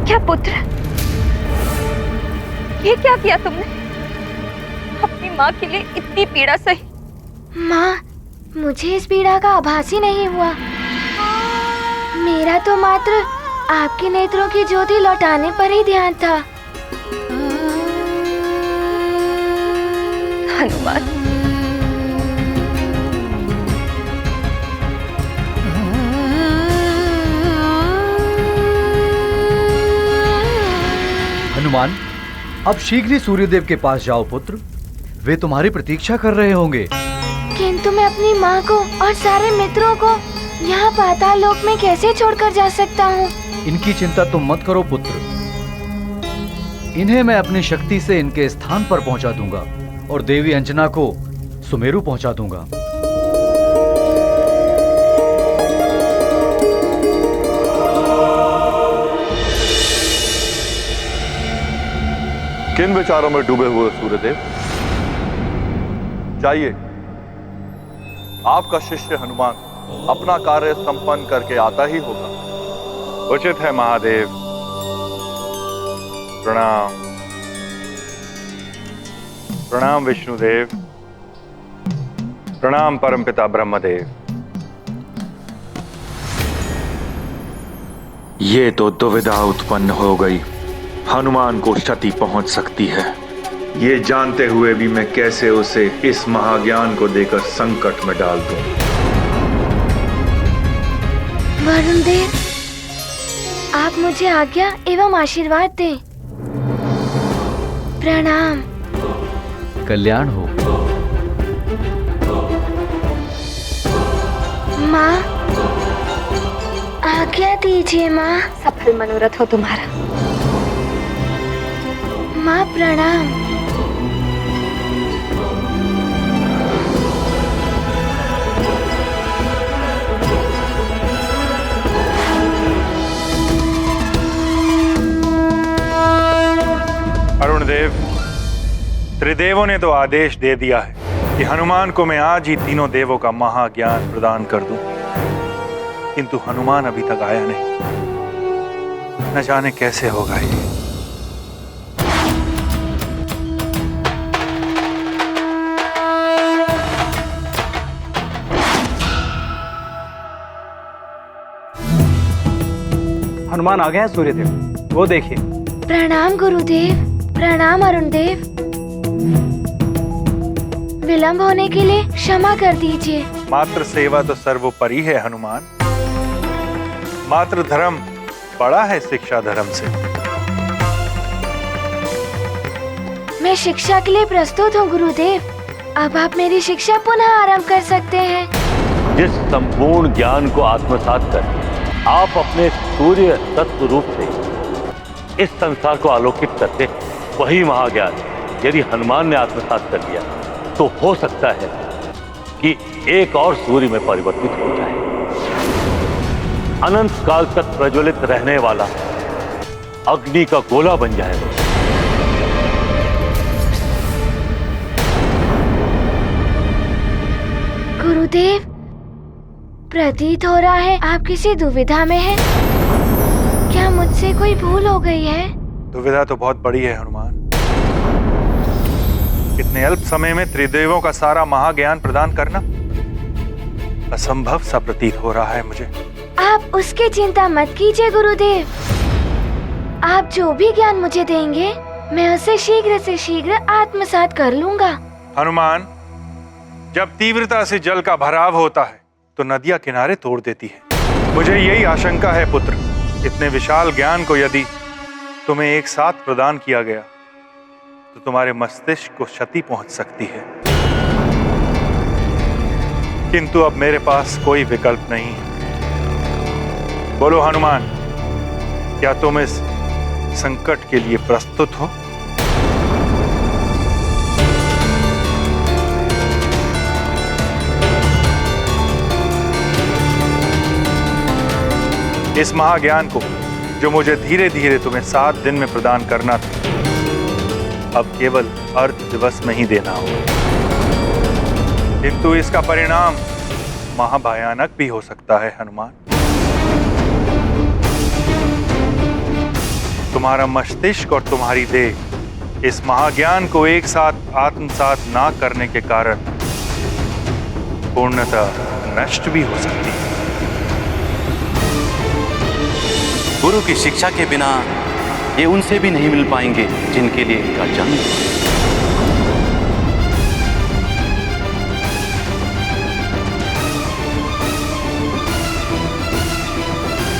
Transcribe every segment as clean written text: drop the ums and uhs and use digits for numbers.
क्या पुत्र, ये क्या किया तुमने? अपनी माँ के लिए इतनी पीड़ा सही। माँ, मुझे इस पीड़ा का आभास ही नहीं हुआ। मेरा तो मात्र आपके नेत्रों की ज्योति लौटाने पर ही ध्यान था। हनुमान, हनुमान, अब शीघ्र ही सूर्यदेव के पास जाओ पुत्र, वे तुम्हारी प्रतीक्षा कर रहे होंगे। किंतु मैं अपनी माँ को और सारे मित्रों को यहाँ पाताल लोक में कैसे छोड़कर जा सकता हूँ? इनकी चिंता तुम मत करो पुत्र, इन्हें मैं अपनी शक्ति से इनके स्थान पर पहुंचा दूंगा और देवी अंजना को सुमेरु पहुंचा दूंगा। किन विचारों में डूबे हुए सूर्यदेव? जाइए, आपका शिष्य हनुमान अपना कार्य संपन्न करके आता ही होगा। उचित है महादेव। प्रणाम। प्रणाम विष्णुदेव। प्रणाम परमपिता ब्रह्मदेव। ये तो दुविधा उत्पन्न हो गई। हनुमान को क्षति पहुंच सकती है, ये जानते हुए भी मैं कैसे उसे इस महाज्ञान को देकर संकट में डाल दूं। वरुण देव, आप मुझे आज्ञा एवं आशीर्वाद दें। प्रणाम। कल्याण हो। माँ, आज्ञा दीजिए माँ। सफल मनोरथ हो तुम्हारा। माँ प्रणाम। अरुणदेव, त्रिदेवों ने तो आदेश दे दिया है कि हनुमान को मैं आज ही तीनों देवों का महाज्ञान प्रदान कर दूं, किंतु हनुमान अभी तक आया नहीं। न जाने कैसे होगा ये। हनुमान आ गए हैं सूर्यदेव, वो देखिए। प्रणाम गुरुदेव। प्रणाम अरुण देव। विलंब होने के लिए क्षमा कर दीजिए। मात्र सेवा तो सर्वोपरि है हनुमान। मात्र धर्म बड़ा है शिक्षा धर्म से। मैं शिक्षा के लिए प्रस्तुत हूँ गुरुदेव। अब आप मेरी शिक्षा पुनः आरंभ कर सकते हैं। जिस संपूर्ण ज्ञान को आत्मसात कर आप अपने सूर्य तत्व रूप से इस संसार को आलोकित करते, वही महाज्ञान यदि हनुमान ने आत्मसात कर लिया तो हो सकता है कि एक और सूर्य में परिवर्तित हो जाए, अनंत काल तक प्रज्वलित रहने वाला अग्नि का गोला बन जाएगा। गुरुदेव, प्रतीत हो रहा है आप किसी दुविधा में हैं। क्या मुझसे कोई भूल हो गई है? दुविधा तो बहुत बड़ी है हनुमान। इतने अल्प समय में त्रिदेवों का सारा महाज्ञान प्रदान करना असंभव सा प्रतीत हो रहा है मुझे। आप उसकी चिंता मत कीजिए गुरुदेव। आप जो भी ज्ञान मुझे देंगे मैं उसे शीघ्र से शीघ्र आत्मसात कर लूंगा। हनुमान, जब तीव्रता से जल का भराव होता है तो नदियां किनारे तोड़ देती है। मुझे यही आशंका है पुत्र, इतने विशाल ज्ञान को यदि तुम्हें एक साथ प्रदान किया गया तो तुम्हारे मस्तिष्क को क्षति पहुंच सकती है। किंतु अब मेरे पास कोई विकल्प नहीं है। बोलो हनुमान, क्या तुम इस संकट के लिए प्रस्तुत हो? इस महाज्ञान को जो मुझे धीरे धीरे तुम्हें 7 दिन में प्रदान करना था, अब केवल अर्ध दिवस में ही देना होगा। किंतु इसका परिणाम महाभयानक भी हो सकता है हनुमान। तुम्हारा मस्तिष्क और तुम्हारी देह इस महाज्ञान को एक साथ आत्मसात ना करने के कारण पूर्णतः नष्ट भी हो सकती है। गुरु की शिक्षा के बिना ये उनसे भी नहीं मिल पाएंगे जिनके लिए इनका जन्म हुआ।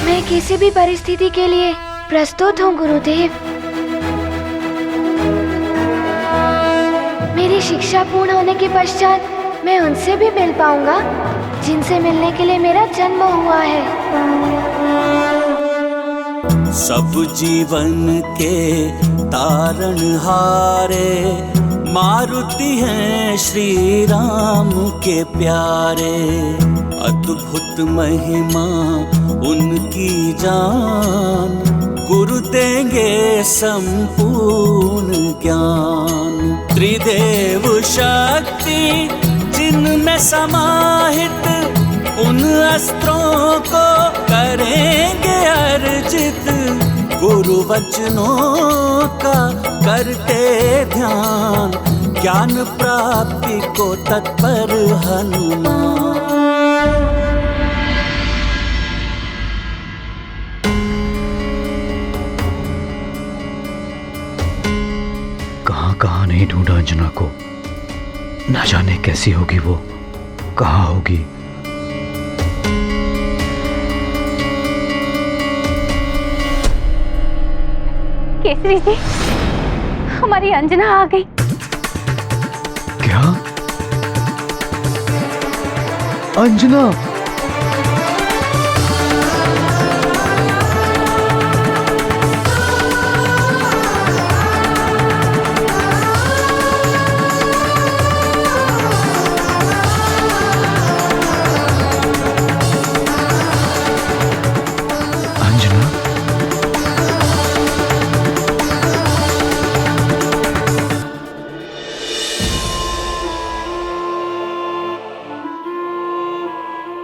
मैं किसी भी परिस्थिति के लिए प्रस्तुत हूँ गुरुदेव। मेरी शिक्षा पूर्ण होने के पश्चात मैं उनसे भी मिल पाऊंगा जिनसे मिलने के लिए मेरा जन्म हुआ है। सब जीवन के तारणहारे मारुति हैं श्री राम के प्यारे। अद्भुत महिमा उनकी जान, गुरु देंगे संपूर्ण ज्ञान। त्रिदेव शक्ति जिनमें समाहित, उन अस्त्रों को करेंगे अर्जित। गुरु वचनों का करते ध्यान, ज्ञान प्राप्ति को तत्पर हनुमान। कहाँ नहीं ढूंढा अंजना को, ना जाने कैसी होगी वो, कहाँ होगी। केसरी जी, हमारी अंजना आ गई। क्या? अंजना?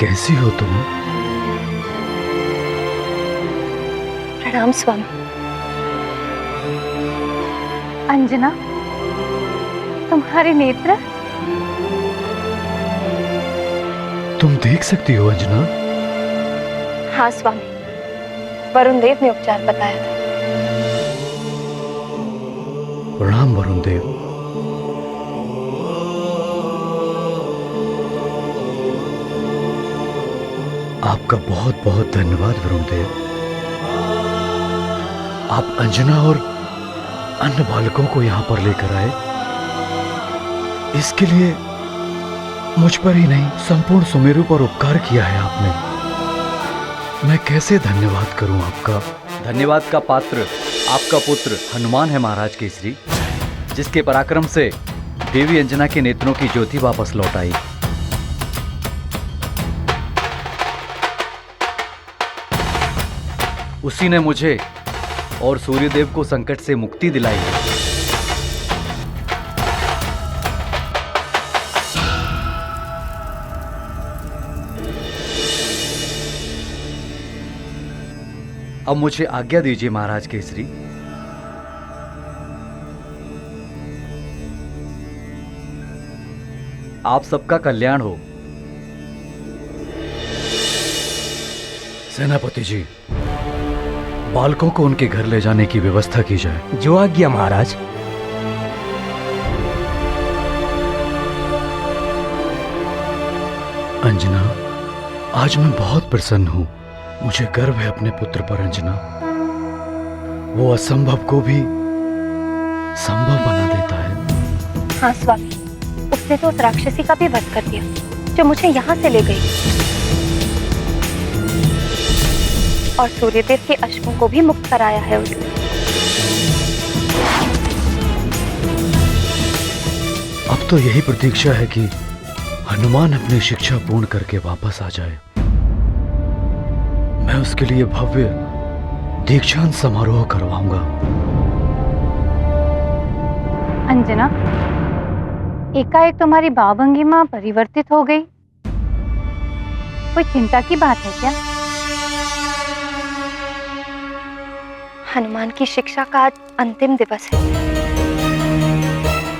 कैसी हो तुम? प्रणाम स्वामी। अंजना, तुम्हारे नेत्र? तुम देख सकती हो अंजना? हाँ स्वामी, वरुण देव ने उपचार बताया था। प्रणाम वरुण देव। आपका बहुत बहुत धन्यवाद वरुण देव। आप अंजना और अन्य बालकों को यहां पर लेकर आए, इसके लिए मुझ पर ही नहीं संपूर्ण सुमेरु पर उपकार किया है आपने। मैं कैसे धन्यवाद करूं आपका। धन्यवाद का पात्र आपका पुत्र हनुमान है महाराज केसरी, जिसके पराक्रम से देवी अंजना के नेत्रों की ज्योति वापस लौट आई। उसी ने मुझे और सूर्यदेव को संकट से मुक्ति दिलाई है। अब मुझे आज्ञा दीजिए महाराज केसरी। आप सबका कल्याण हो। सेनापति जी, बालकों को उनके घर ले जाने की व्यवस्था की जाए। जो आज्ञा महाराज। अंजना, आज मैं बहुत प्रसन्न हूं। मुझे गर्व है अपने पुत्र पर अंजना। वो असंभव को भी संभव बना देता है। हाँ स्वामी, उसने तो उस राक्षसी का भी वध कर दिया जो मुझे यहाँ से ले गई, और सूर्यदेव के अश्वों को भी मुक्त कराया है उसने। अब तो यही प्रतीक्षा है कि हनुमान अपनी शिक्षा पूर्ण करके वापस आ जाए। मैं उसके लिए भव्य दीक्षांत समारोह करवाऊंगा। अंजना, एकाएक तुम्हारी भावभंगिमा परिवर्तित हो गई, कोई चिंता की बात है क्या? हनुमान की शिक्षा का आज अंतिम दिवस है।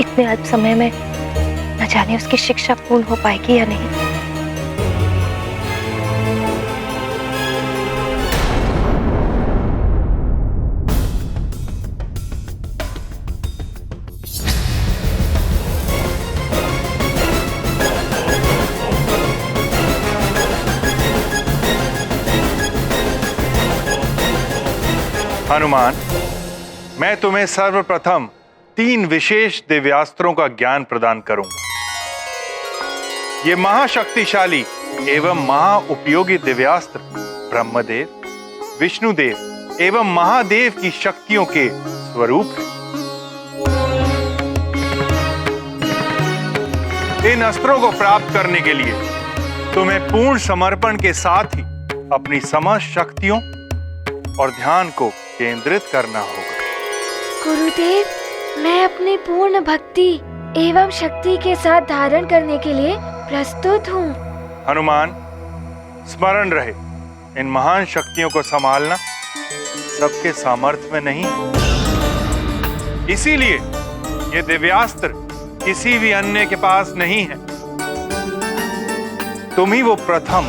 इतने अल्प समय में न जाने उसकी शिक्षा पूर्ण हो पाएगी या नहीं। हनुमान, मैं तुम्हें सर्वप्रथम 3 विशेष दिव्यास्त्रों का ज्ञान प्रदान करूंगा। ये महाशक्तिशाली एवं महाउपयोगी दिव्यास्त्र ब्रह्मदेव, विष्णुदेव एवं महादेव की शक्तियों के स्वरूप हैं। इन अस्त्रों को प्राप्त करने के लिए तुम्हें पूर्ण समर्पण के साथ ही अपनी समस्त शक्तियों और ध्यान को केंद्रित करना होगा। गुरुदेव, मैं अपनी पूर्ण भक्ति एवं शक्ति के साथ धारण करने के लिए प्रस्तुत हूँ। हनुमान, स्मरण रहे, इन महान शक्तियों को संभालना सबके सामर्थ्य में नहीं। इसीलिए ये दिव्यास्त्र किसी भी अन्य के पास नहीं है। तुम ही वो प्रथम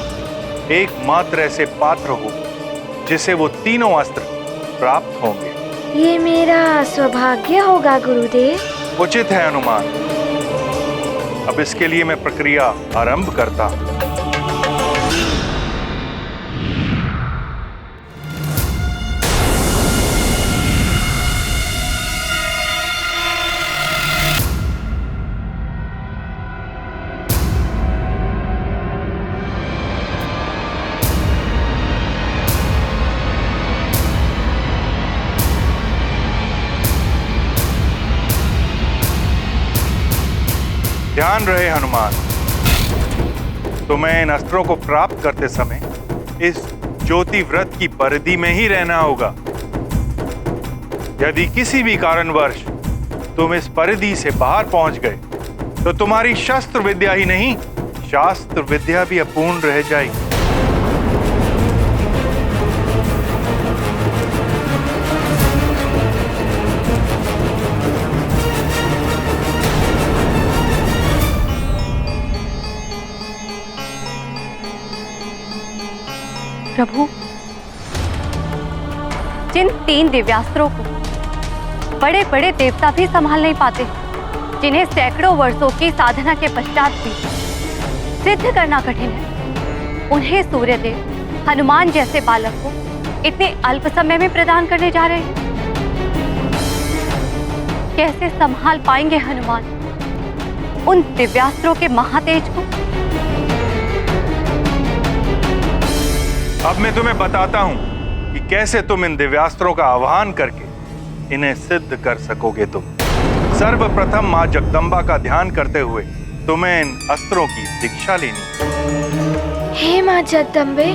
एकमात्र ऐसे पात्र हो जिसे वो तीनों अस्त्र प्राप्त होंगे। ये मेरा सौभाग्य होगा गुरुदेव। उचित है हनुमान। अब इसके लिए मैं प्रक्रिया आरंभ करता हूं। ध्यान रहे हनुमान, तुम्हें इन अस्त्रों को प्राप्त करते समय इस ज्योति व्रत की परिधि में ही रहना होगा। यदि किसी भी कारणवश तुम इस परिधि से बाहर पहुंच गए तो तुम्हारी शस्त्र विद्या ही नहीं, शास्त्र विद्या भी अपूर्ण रह जाएगी। प्रभु, जिन 3 दिव्यास्त्रों को बड़े बड़े देवता भी संभाल नहीं पाते, जिन्हें सैकड़ों वर्षों की साधना के पश्चात भी सिद्ध करना कठिन है, उन्हें सूर्यदेव हनुमान जैसे बालक को इतने अल्प समय में प्रदान करने जा रहे हैं। कैसे संभाल पाएंगे हनुमान उन दिव्यास्त्रों के महातेज को? अब मैं तुम्हें बताता हूं कि कैसे तुम इन दिव्यास्त्रों का आह्वान करके इन्हें सिद्ध कर सकोगे। तुम सर्वप्रथम मां जगदम्बा का ध्यान करते हुए तुम्हें इन अस्त्रों की दीक्षा लेनी। हे मां जगदम्बे,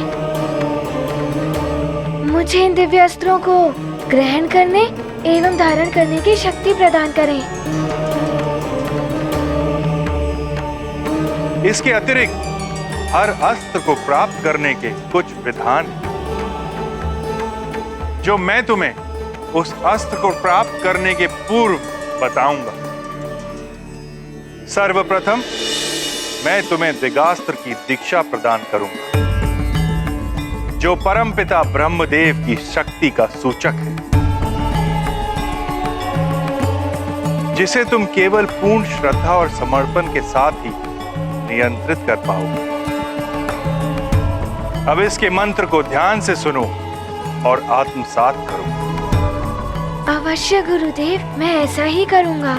मुझे इन दिव्य अस्त्रों को ग्रहण करने एवं धारण करने की शक्ति प्रदान करें। इसके अतिरिक्त हर अस्त्र को प्राप्त करने के कुछ विधान हैं, जो मैं तुम्हें उस अस्त्र को प्राप्त करने के पूर्व बताऊंगा। सर्वप्रथम मैं तुम्हें दिगास्त्र की दीक्षा प्रदान करूंगा, जो परमपिता ब्रह्मदेव की शक्ति का सूचक है, जिसे तुम केवल पूर्ण श्रद्धा और समर्पण के साथ ही नियंत्रित कर पाओगे। अब इसके मंत्र को ध्यान से सुनो और आत्मसात करो। अवश्य गुरुदेव, मैं ऐसा ही करूंगा।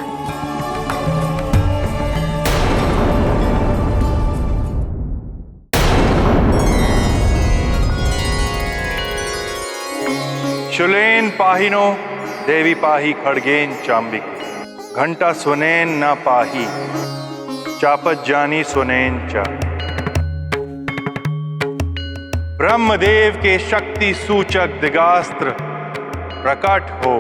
शुलेन पाहिनो देवी पाही खड़गेन चांबिक, घंटा सुनेन ना पाही चापत जानी सुनेन चा। ब्रह्मदेव के शक्ति सूचक दिगास्त्र प्रकट हो।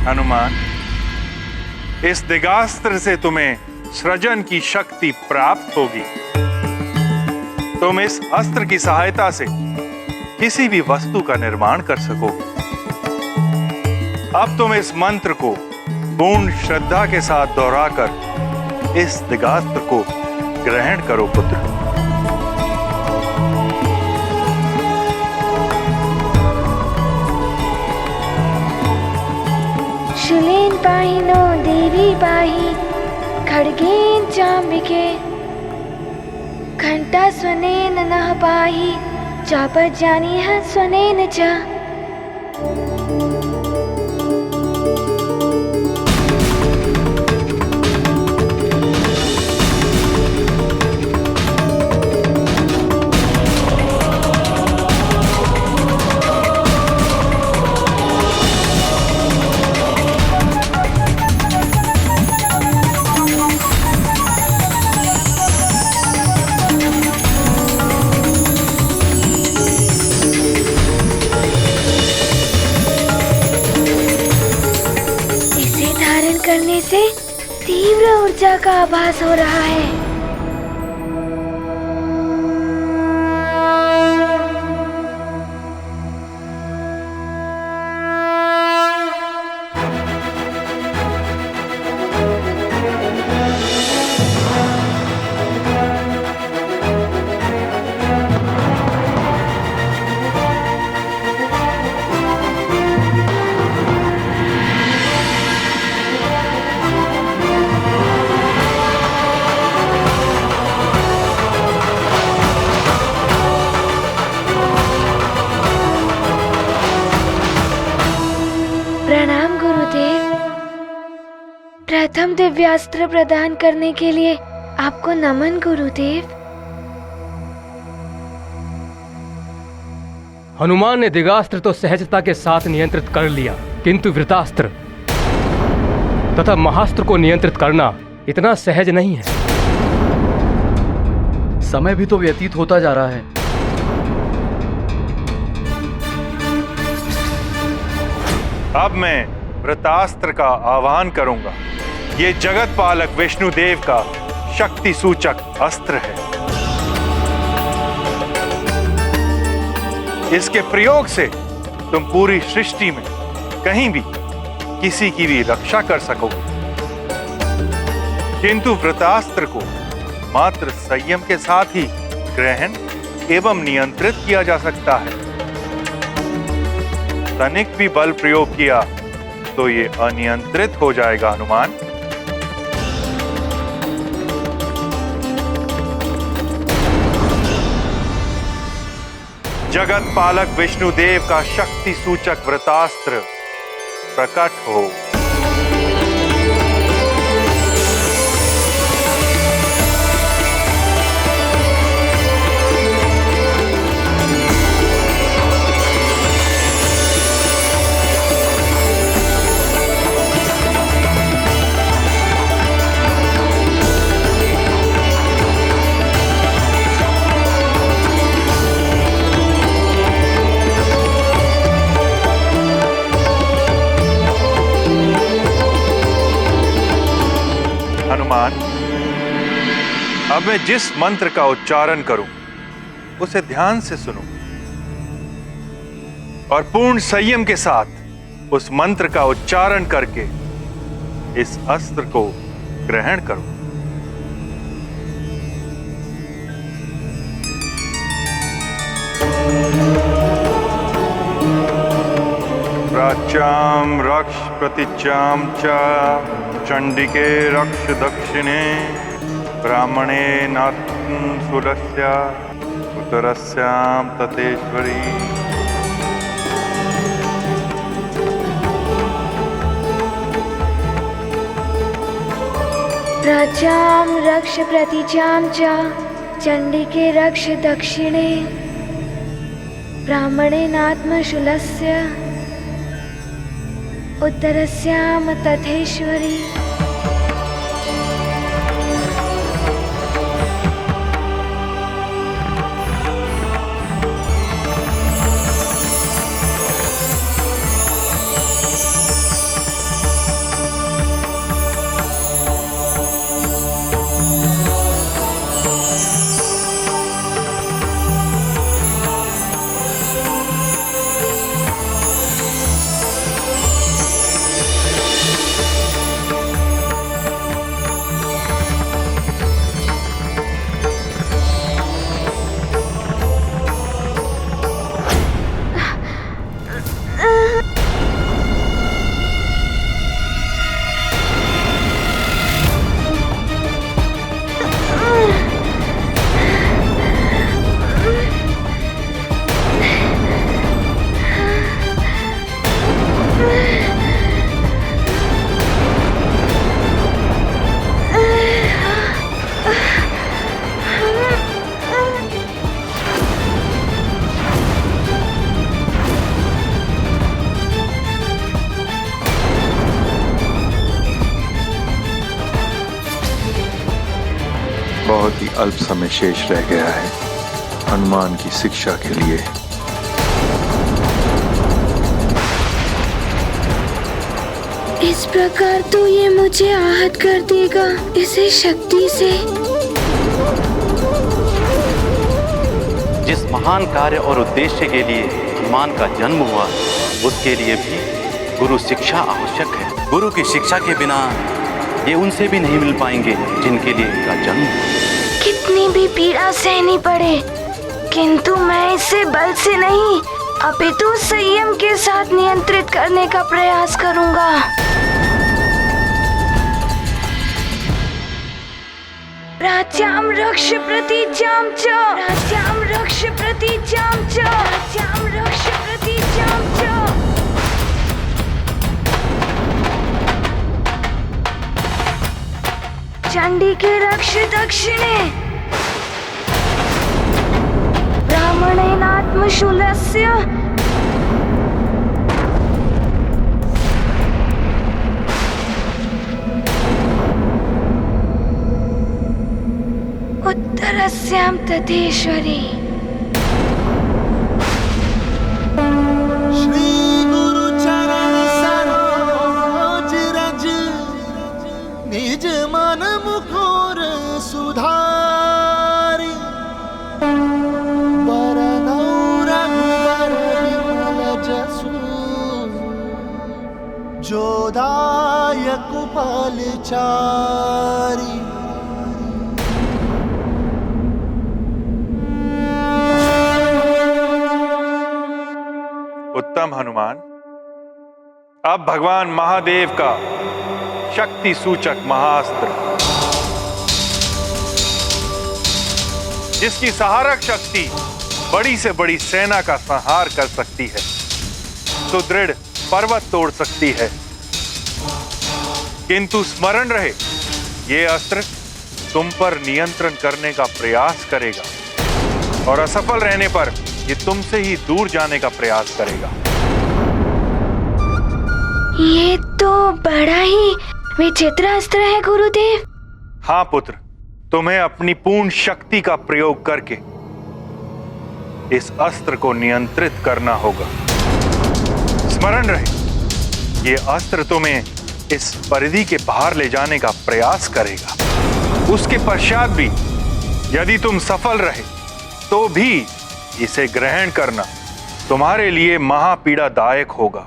हनुमान, इस दिगास्त्र से तुम्हें सृजन की शक्ति प्राप्त होगी। तुम इस अस्त्र की सहायता से किसी भी वस्तु का निर्माण कर सकोगे। अब तुम इस मंत्र को पूर्ण श्रद्धा के साथ दोहराकर इस दिगास्त्र को ग्रहण करो पुत्र। शूलेन पाहिनो देवी पाहि खड्गेन चाम्बिके घंटा स्वनेन नः पाहि चापज्ञानीः स्वनेन च। करने से तीव्र ऊर्जा का आभास हो रहा है। प्रणाम गुरुदेव। प्रथम दिव्यास्त्र प्रदान करने के लिए आपको नमन गुरुदेव। हनुमान ने दिगास्त्र तो सहजता के साथ नियंत्रित कर लिया, किंतु वृतास्त्र तथा महास्त्र को नियंत्रित करना इतना सहज नहीं है। समय भी तो व्यतीत होता जा रहा है। अब मैं वृतास्त्र का आह्वान करूंगा। ये जगत पालक विष्णु देव का शक्ति सूचक अस्त्र है। इसके प्रयोग से तुम पूरी सृष्टि में कहीं भी किसी की भी रक्षा कर सकोगे, किंतु वृतास्त्र को मात्र संयम के साथ ही ग्रहण एवं नियंत्रित किया जा सकता है। तनिक भी बल प्रयोग किया तो ये अनियंत्रित हो जाएगा हनुमान। जगत पालक विष्णु देव का शक्ति सूचक वृतास्त्र प्रकट हो। हनुमान, अब मैं जिस मंत्र का उच्चारण करूं उसे ध्यान से सुनो और पूर्ण संयम के साथ उस मंत्र का उच्चारण करके इस अस्त्र को ग्रहण करो। प्राच्याम रक्ष प्रतिच्याम च चंडिके रक्ष दक्षिणे ब्राह्मणे नात्म सुरस्य उत्तरस्याम ततेश्वरी। प्राच्याम रक्ष प्रतिचाम च चंडिके रक्ष दक्षिणे ब्राह्मणे नात्म शूलस्य उत्तरस्याम तथेश्वरी। बहुत ही अल्प समय शेष रह गया है हनुमान की शिक्षा के लिए। इस प्रकार तो ये मुझे आहत कर देगा, इसे शक्ति से। जिस महान कार्य और उद्देश्य के लिए हनुमान का जन्म हुआ, उसके लिए भी गुरु शिक्षा आवश्यक है। गुरु की शिक्षा के बिना ये उनसे भी नहीं मिल पाएंगे जिनके लिए इनका जन्म हुआ। कितनी भी पीड़ा सहनी पड़े, किंतु मैं इसे बल से नहीं अपितु संयम के साथ नियंत्रित करने का प्रयास करूंगा। राज्याम रक्ष प्रतीचाम च, राज्याम रक्ष प्रतीचाम च, राज्याम रक्ष प्रतीचाम च। चंडी के रक्ष दक्षिणे, ब्राह्मणेनात्मशूलस्य, उत्तरस्यां तथेश्वरी। श्री गुरु चरण सरोज रज, निज मन मुकुर सुधारी। बरनौ रघुबर विमल जसु, जो दायक फलचारी। उत्तम हनुमान, अब भगवान महादेव का शक्ति सूचक महाअस्त्र, जिसकी सहारक शक्ति बड़ी से बड़ी सेना का संहार कर सकती है, सुदृढ़ पर्वत तोड़ सकती है, किंतु स्मरण रहे, ये अस्त्र तुम पर नियंत्रण करने का प्रयास करेगा और असफल रहने पर ये तुमसे ही दूर जाने का प्रयास करेगा। ये तो बड़ा ही विचित्र अस्त्र है गुरुदेव। हाँ पुत्र, तुम्हें अपनी पूर्ण शक्ति का प्रयोग करके इस अस्त्र को नियंत्रित करना होगा। स्मरण रहे, ये अस्त्र तुम्हें इस परिधि के बाहर ले जाने का प्रयास करेगा। उसके पश्चात भी यदि तुम सफल रहे तो भी इसे ग्रहण करना तुम्हारे लिए महापीड़ादायक होगा।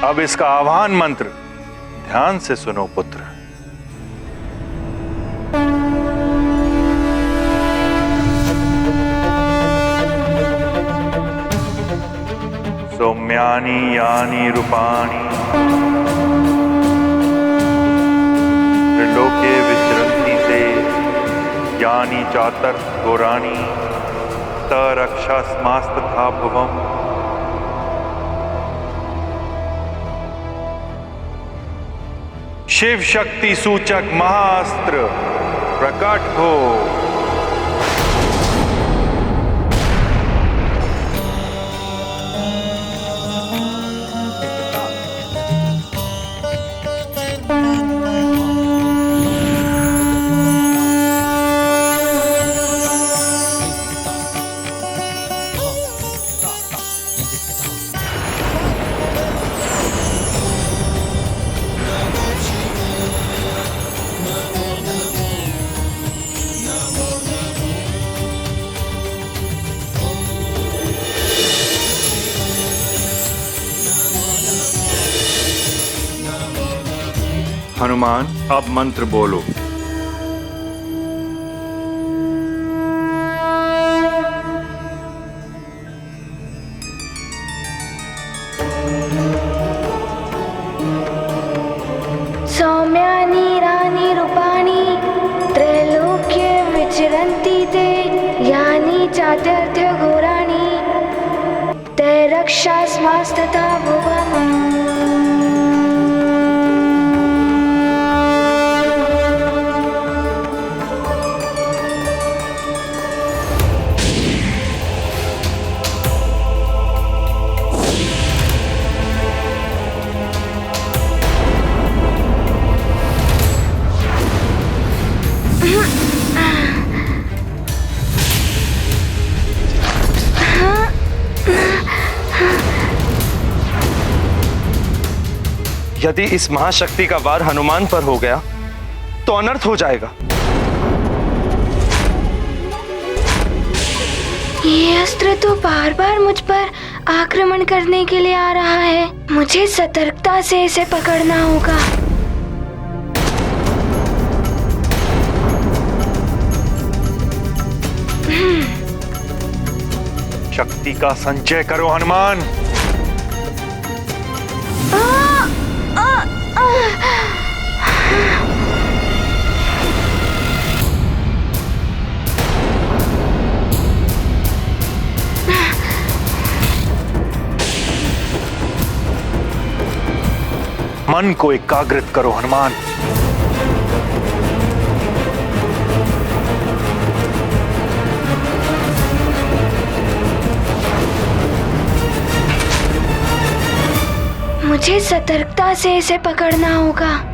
अब इसका आह्वान मंत्र ध्यान से सुनो पुत्र। सौम्यानि यानि रूपाणि, त्रिलोके विचरन्ति ते, यानि चातर घोराणि, तरक्षा स्मास्तथा भुवम्। शिव शक्ति सूचक महाअस्त्र प्रकट हो। हनुमान, अब मंत्र बोलो। सौम्यानि रानि रूपाणि, त्रैलोक्ये विचरन्ति ते, यानि चातुर्थ घोराणि, तैरक्षा स्मास्तथा भुवम्। यदि इस महाशक्ति का वार हनुमान पर हो गया तो अनर्थ हो जाएगा। ये अस्त्र तो बार बार मुझ पर आक्रमण करने के लिए आ रहा है। मुझे सतर्कता से इसे पकड़ना होगा। शक्ति का संचय करो हनुमान। मन को एकाग्रित करो हनुमान। मुझे सतर्कता से इसे पकड़ना होगा।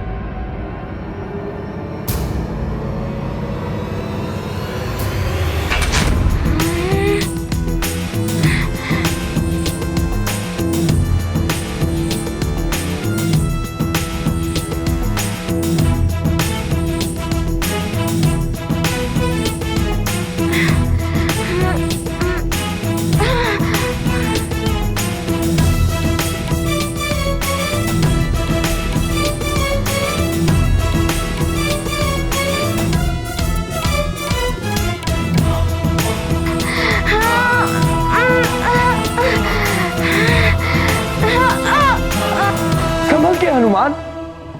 हनुमान,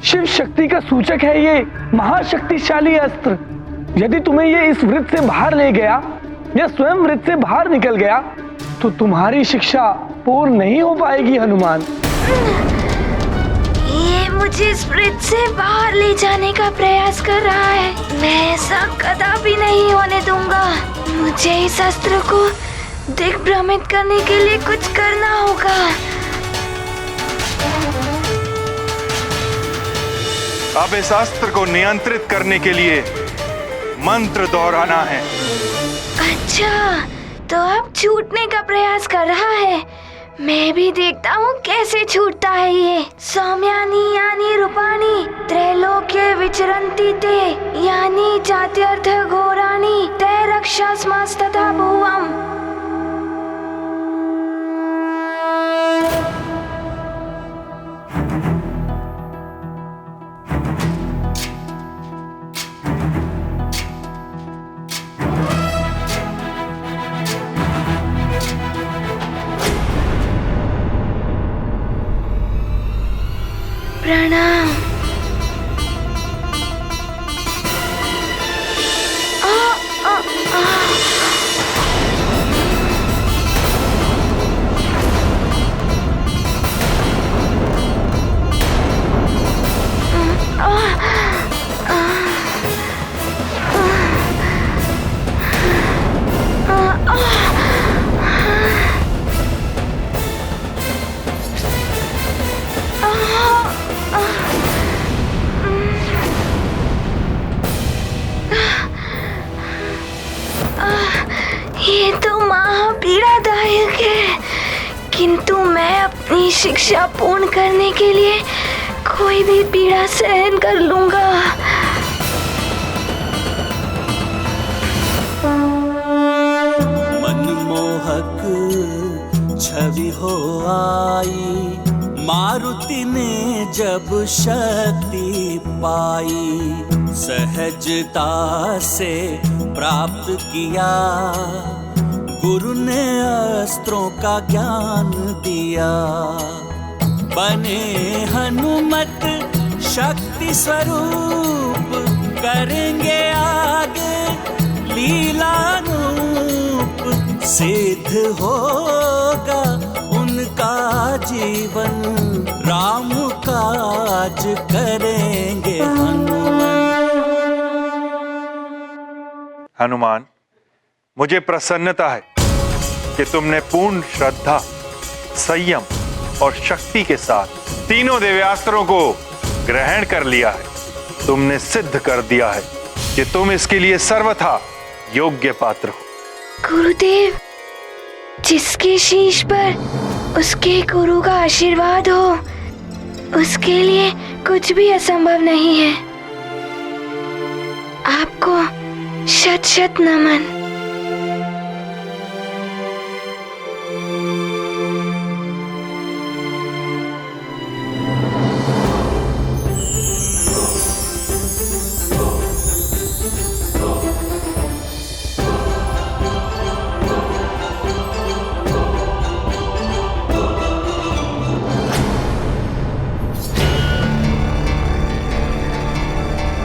शिव शक्ति का सूचक है ये महाशक्तिशाली अस्त्र। यदि तुम्हें ये इस वृत्त से बाहर ले गया या स्वयं वृत्त से बाहर निकल गया तो तुम्हारी शिक्षा पूर्ण नहीं हो पाएगी हनुमान। ये मुझे इस वृत्त से बाहर ले जाने का प्रयास कर रहा है। मैं ऐसा कदापि नहीं होने दूंगा। मुझे इस अस्त्र को दिग्भ्रमित करने के लिए कुछ करना होगा। अब इस अस्त्र को नियंत्रित करने के लिए मंत्र दोहराना है। अच्छा, तो अब छूटने का प्रयास कर रहा है। मैं भी देखता हूँ कैसे छूटता है ये। सौम्यानी यानी रूपाणी त्रैलोक्य विचरन्ति ते यानी जात्यर्थ घोराणी ते रक्षास्मास्तथा भुवम्। प्रणाम। ये तो महापीड़ादायक है, किंतु मैं अपनी शिक्षा पूर्ण करने के लिए कोई भी पीड़ा सहन कर लूंगा। मनमोहक छवि हो आई, मारुति ने जब शक्ति पाई, सहजता से प्राप्त किया, गुरु ने अस्त्रों का ज्ञान दिया। बने हनुमत शक्ति स्वरूप, करेंगे आगे लीलारूप, सिद्ध होगा उनका जीवन, राम काज करेंगे हनुमान। मुझे प्रसन्नता है कि तुमने पूर्ण श्रद्धा, संयम और शक्ति के साथ तीनों दिव्यास्त्रों को ग्रहण कर लिया है। तुमने सिद्ध कर दिया है कि तुम इसके लिए सर्वथा योग्य पात्र हो। गुरुदेव, जिसके शीश पर उसके गुरु का आशीर्वाद हो, उसके लिए कुछ भी असंभव नहीं है। आपको शत शत नमन।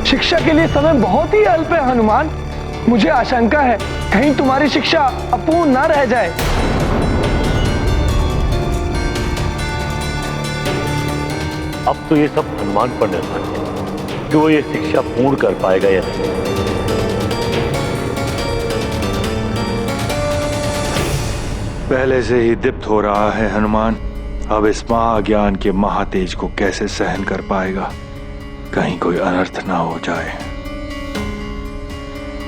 शिक्षा के लिए समय बहुत ही अल्प है हनुमान। मुझे आशंका है कहीं तुम्हारी शिक्षा अपूर्ण न रह जाए। अब तो ये सब हनुमान पर निर्भर है कि वो ये शिक्षा पूर्ण कर पाएगा या नहीं। पहले से ही दीप्त हो रहा है हनुमान। अब इस महाज्ञान के महातेज को कैसे सहन कर पाएगा? कहीं कोई अनर्थ ना हो जाए।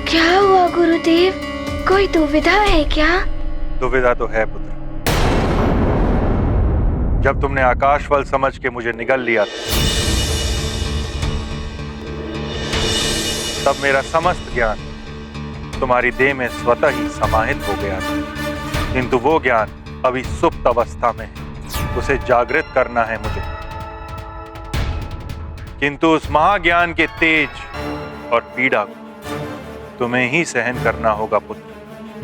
क्या हुआ गुरुदेव? कोई दुविधा है क्या? दुविधा तो है पुत्र। जब तुमने आकाशवल समझ के मुझे निगल लिया था, तब मेरा समस्त ज्ञान तुम्हारी देह में स्वतः ही समाहित हो गया था। किंतु वो ज्ञान अभी सुप्त अवस्था में है, उसे जागृत करना है मुझे। किंतु उस महाज्ञान के तेज और पीड़ा को तुम्हें ही सहन करना होगा पुत्र,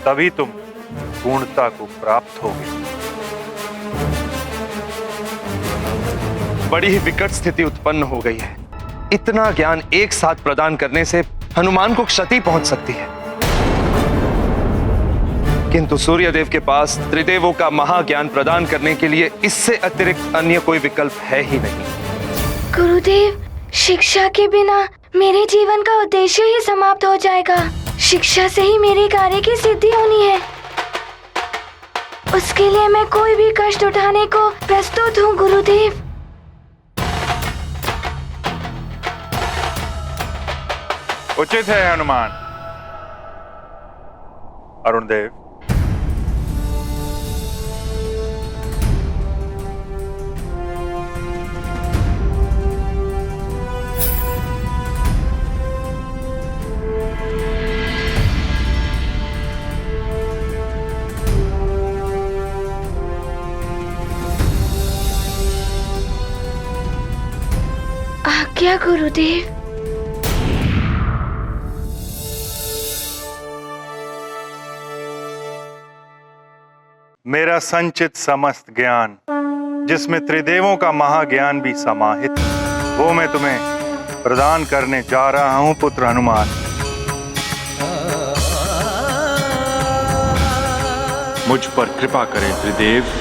तभी तुम पूर्णता को प्राप्त होगे। बड़ी ही विकट स्थिति उत्पन्न हो गई है। इतना ज्ञान एक साथ प्रदान करने से हनुमान को क्षति पहुंच सकती है, किंतु सूर्यदेव के पास त्रिदेवों का महाज्ञान प्रदान करने के लिए इससे अतिरिक्त अन्य कोई विकल्प है ही नहीं। गुरुदेव, शिक्षा के बिना मेरे जीवन का उद्देश्य ही समाप्त हो जाएगा। शिक्षा से ही मेरे कार्य की सिद्धि होनी है। उसके लिए मैं कोई भी कष्ट उठाने को प्रस्तुत हूँ गुरुदेव। उचित है हनुमान। अरुणदेव, आज्ञा गुरुदेव। मेरा संचित समस्त ज्ञान, जिसमें त्रिदेवों का महाज्ञान भी समाहित है, वो मैं तुम्हें प्रदान करने जा रहा हूं पुत्र हनुमान। मुझ पर कृपा करें त्रिदेव।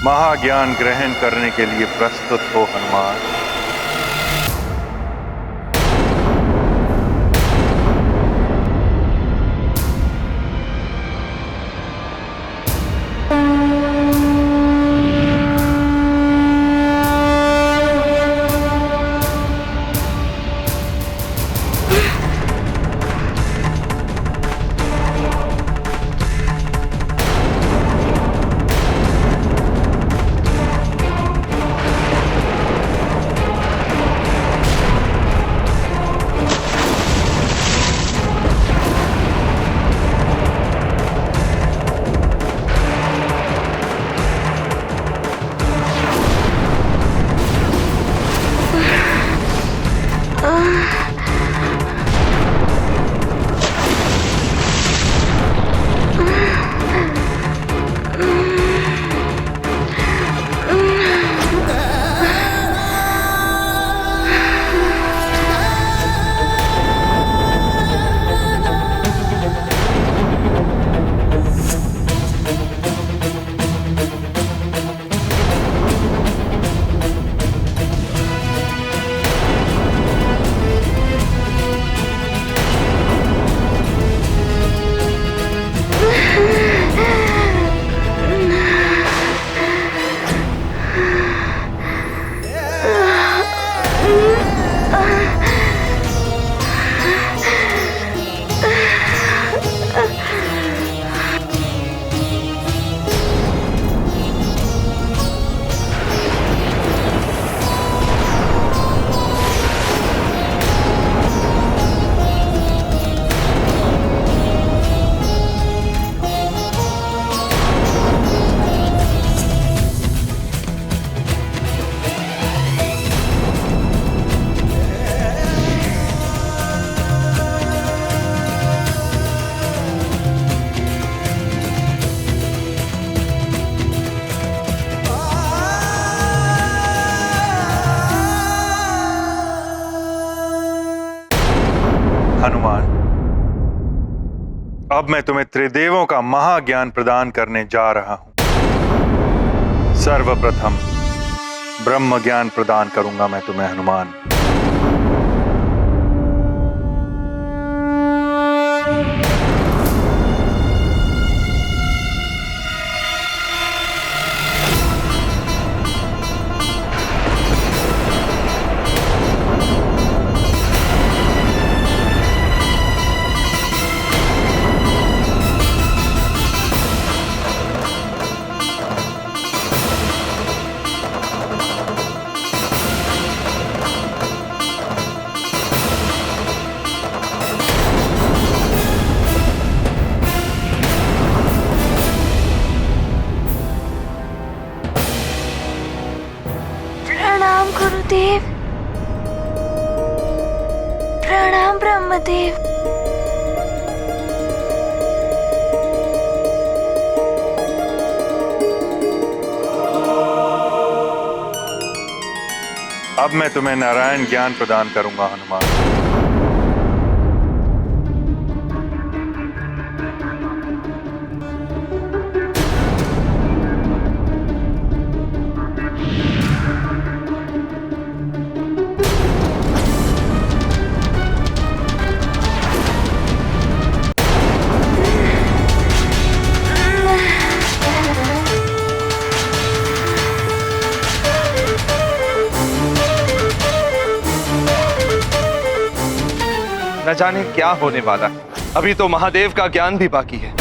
महाज्ञान ग्रहण करने के लिए प्रस्तुत हो हनुमान। हनुमान, अब मैं तुम्हें त्रिदेवों का महाज्ञान प्रदान करने जा रहा हूं। सर्वप्रथम ब्रह्म ज्ञान प्रदान करूंगा मैं तुम्हें हनुमान। प्रणाम गुरुदेव। प्रणाम ब्रह्मदेव। अब मैं तुम्हें नारायण ज्ञान प्रदान करूंगा हनुमान। न जाने क्या होने वाला है। अभी तो महादेव का ज्ञान भी बाकी है।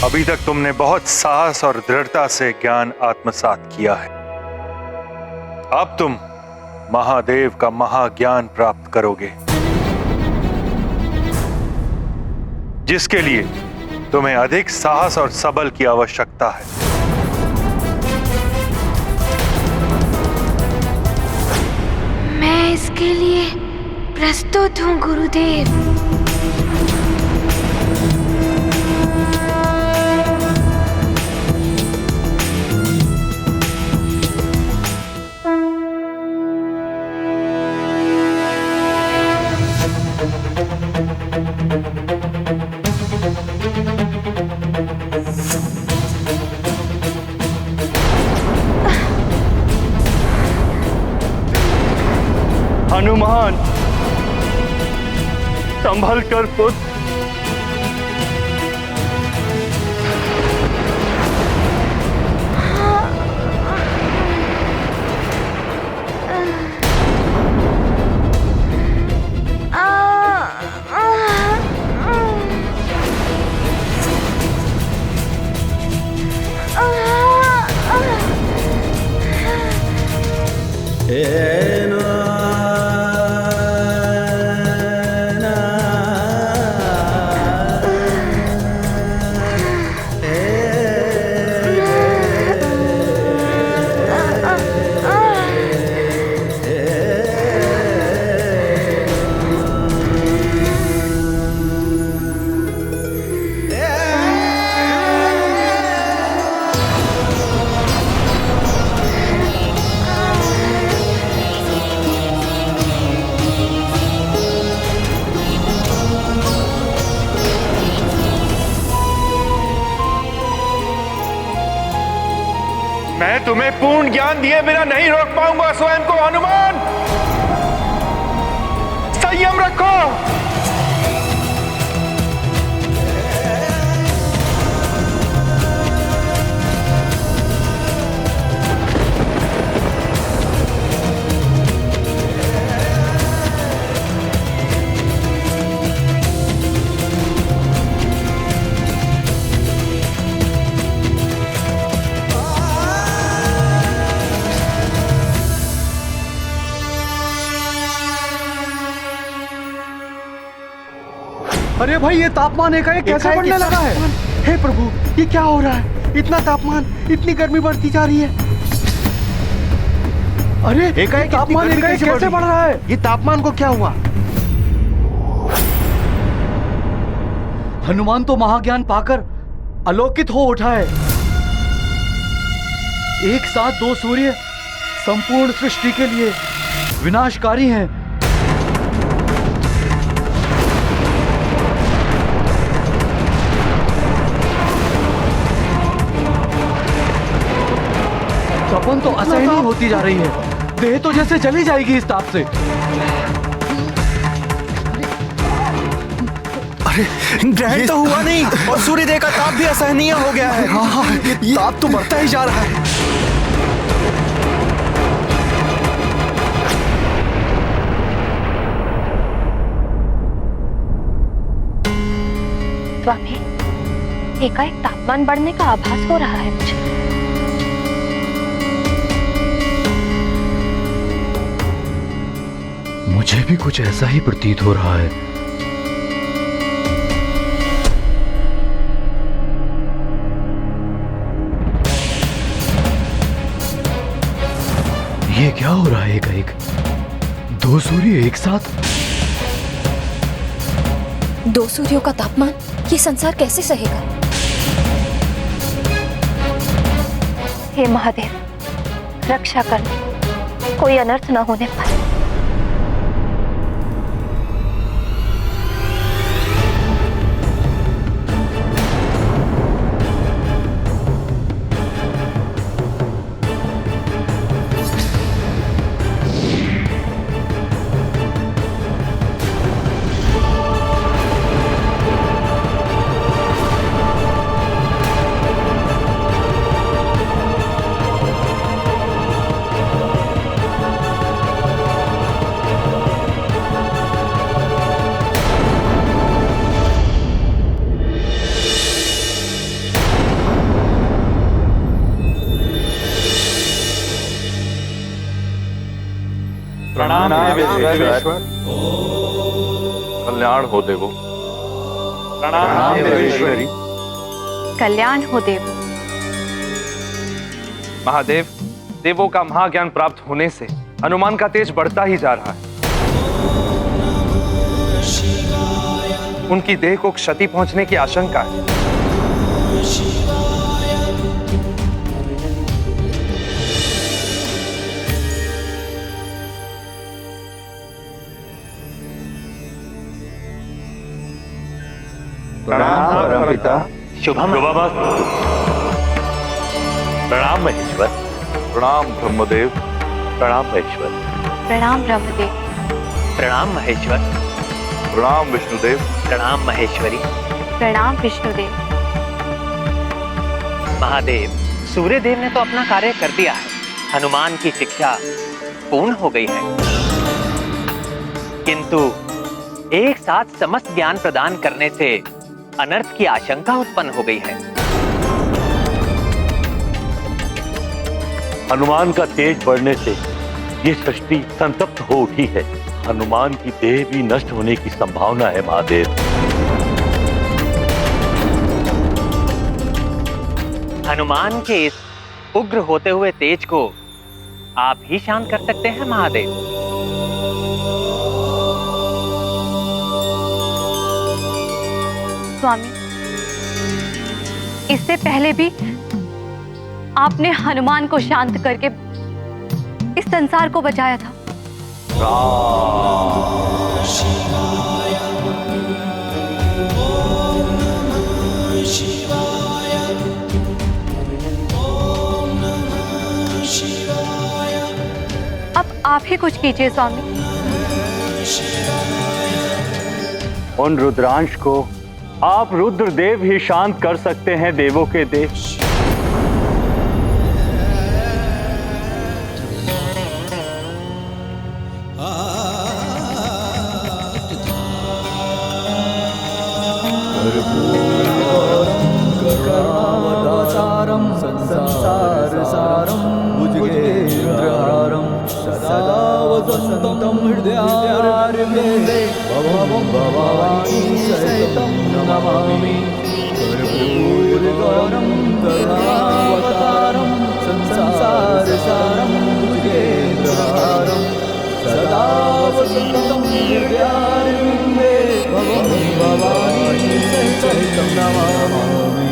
अभी तक तुमने बहुत साहस और दृढ़ता से ज्ञान आत्मसात किया है। अब तुम महादेव का महाज्ञान प्राप्त करोगे, जिसके लिए तुम्हें अधिक साहस और सबल की आवश्यकता है। मैं इसके लिए प्रस्तुत हूँ गुरुदेव। हनुमान, संभल कर पुत्र। मैं तुम्हें पूर्ण ज्ञान दिए बिना नहीं रोक पाऊंगा स्वयं को हनुमान। संयम रखो। अरे भाई ये तापमान एकाएक कैसे बढ़ने लगा है? हे प्रभु, ये क्या हो रहा है? इतना तापमान, इतनी गर्मी बढ़ती जा रही है। अरे एकाएक तापमान एकाएक कैसे बढ़ रहा है? ये तापमान को क्या हुआ? हनुमान तो महाज्ञान पाकर अलौकित हो उठा है। एक साथ दो सूर्य संपूर्ण सृष्टि के लिए विनाशकारी हैं। तपन तो असहनीय होती जा रही है। देह तो जैसे जली जाएगी इस ताप से। ग्रहण तो हुआ नहीं और सूर्यदेव का ताप भी असहनीय हो गया है। हाँ, ये ताप तो बढ़ता ही जा रहा है। स्वामी, एकाएक तापमान बढ़ने का आभास हो रहा है मुझे। मुझे भी कुछ ऐसा ही प्रतीत हो रहा है। ये क्या हो रहा है? एकाएक दो सूर्य एक साथ? दो सूर्यों का तापमान ये संसार कैसे सहेगा? हे महादेव, रक्षा करना, कोई अनर्थ न होने पाए। प्रणाम देवेश्वर। कल्याण हो देवो। प्रणाम देवेश्वरी। कल्याण हो देव। महादेव, देवों का महाज्ञान प्राप्त होने से हनुमान का तेज बढ़ता ही जा रहा है। उनकी देह को क्षति पहुंचने की आशंका है। प्रणाम पिता। शुभम। प्रणाम महेश्वर। प्रणाम ब्रह्मदेव। प्रणाम महेश्वर। प्रणाम ब्रह्मदेव। प्रणाम महेश्वर। प्रणाम विष्णुदेव। प्रणाम महेश्वरी। प्रणाम विष्णुदेव। महादेव, सूर्यदेव ने तो अपना कार्य कर दिया है। हनुमान की शिक्षा पूर्ण हो गई है, किंतु एक साथ समस्त ज्ञान प्रदान करने से अनर्थ की आशंका उत्पन्न हो गई है। हनुमान का तेज बढ़ने से ये सृष्टि संतप्त हो उठी है। हनुमान की देह भी नष्ट होने की संभावना है महादेव। हनुमान के इस उग्र होते हुए तेज को आप ही शांत कर सकते हैं महादेव। स्वामी, इससे पहले भी आपने हनुमान को शांत करके इस संसार को बचाया था। अब आप ही कुछ कीजिए स्वामी। उन रुद्रांश को आप रुद्रदेव ही शांत कर सकते हैं देवों के देव। संसार सारम भुजगेन्द्रहारम सदा वसंतम हृदयारविंदे भवं भवानी सहितं नमामि कर्पूरगौरं करुणावतारं संसारसारं भुजगेन्द्रहारं सदा वसन्तं हृदयारविन्दे भवं भवानी सहितं नमामि।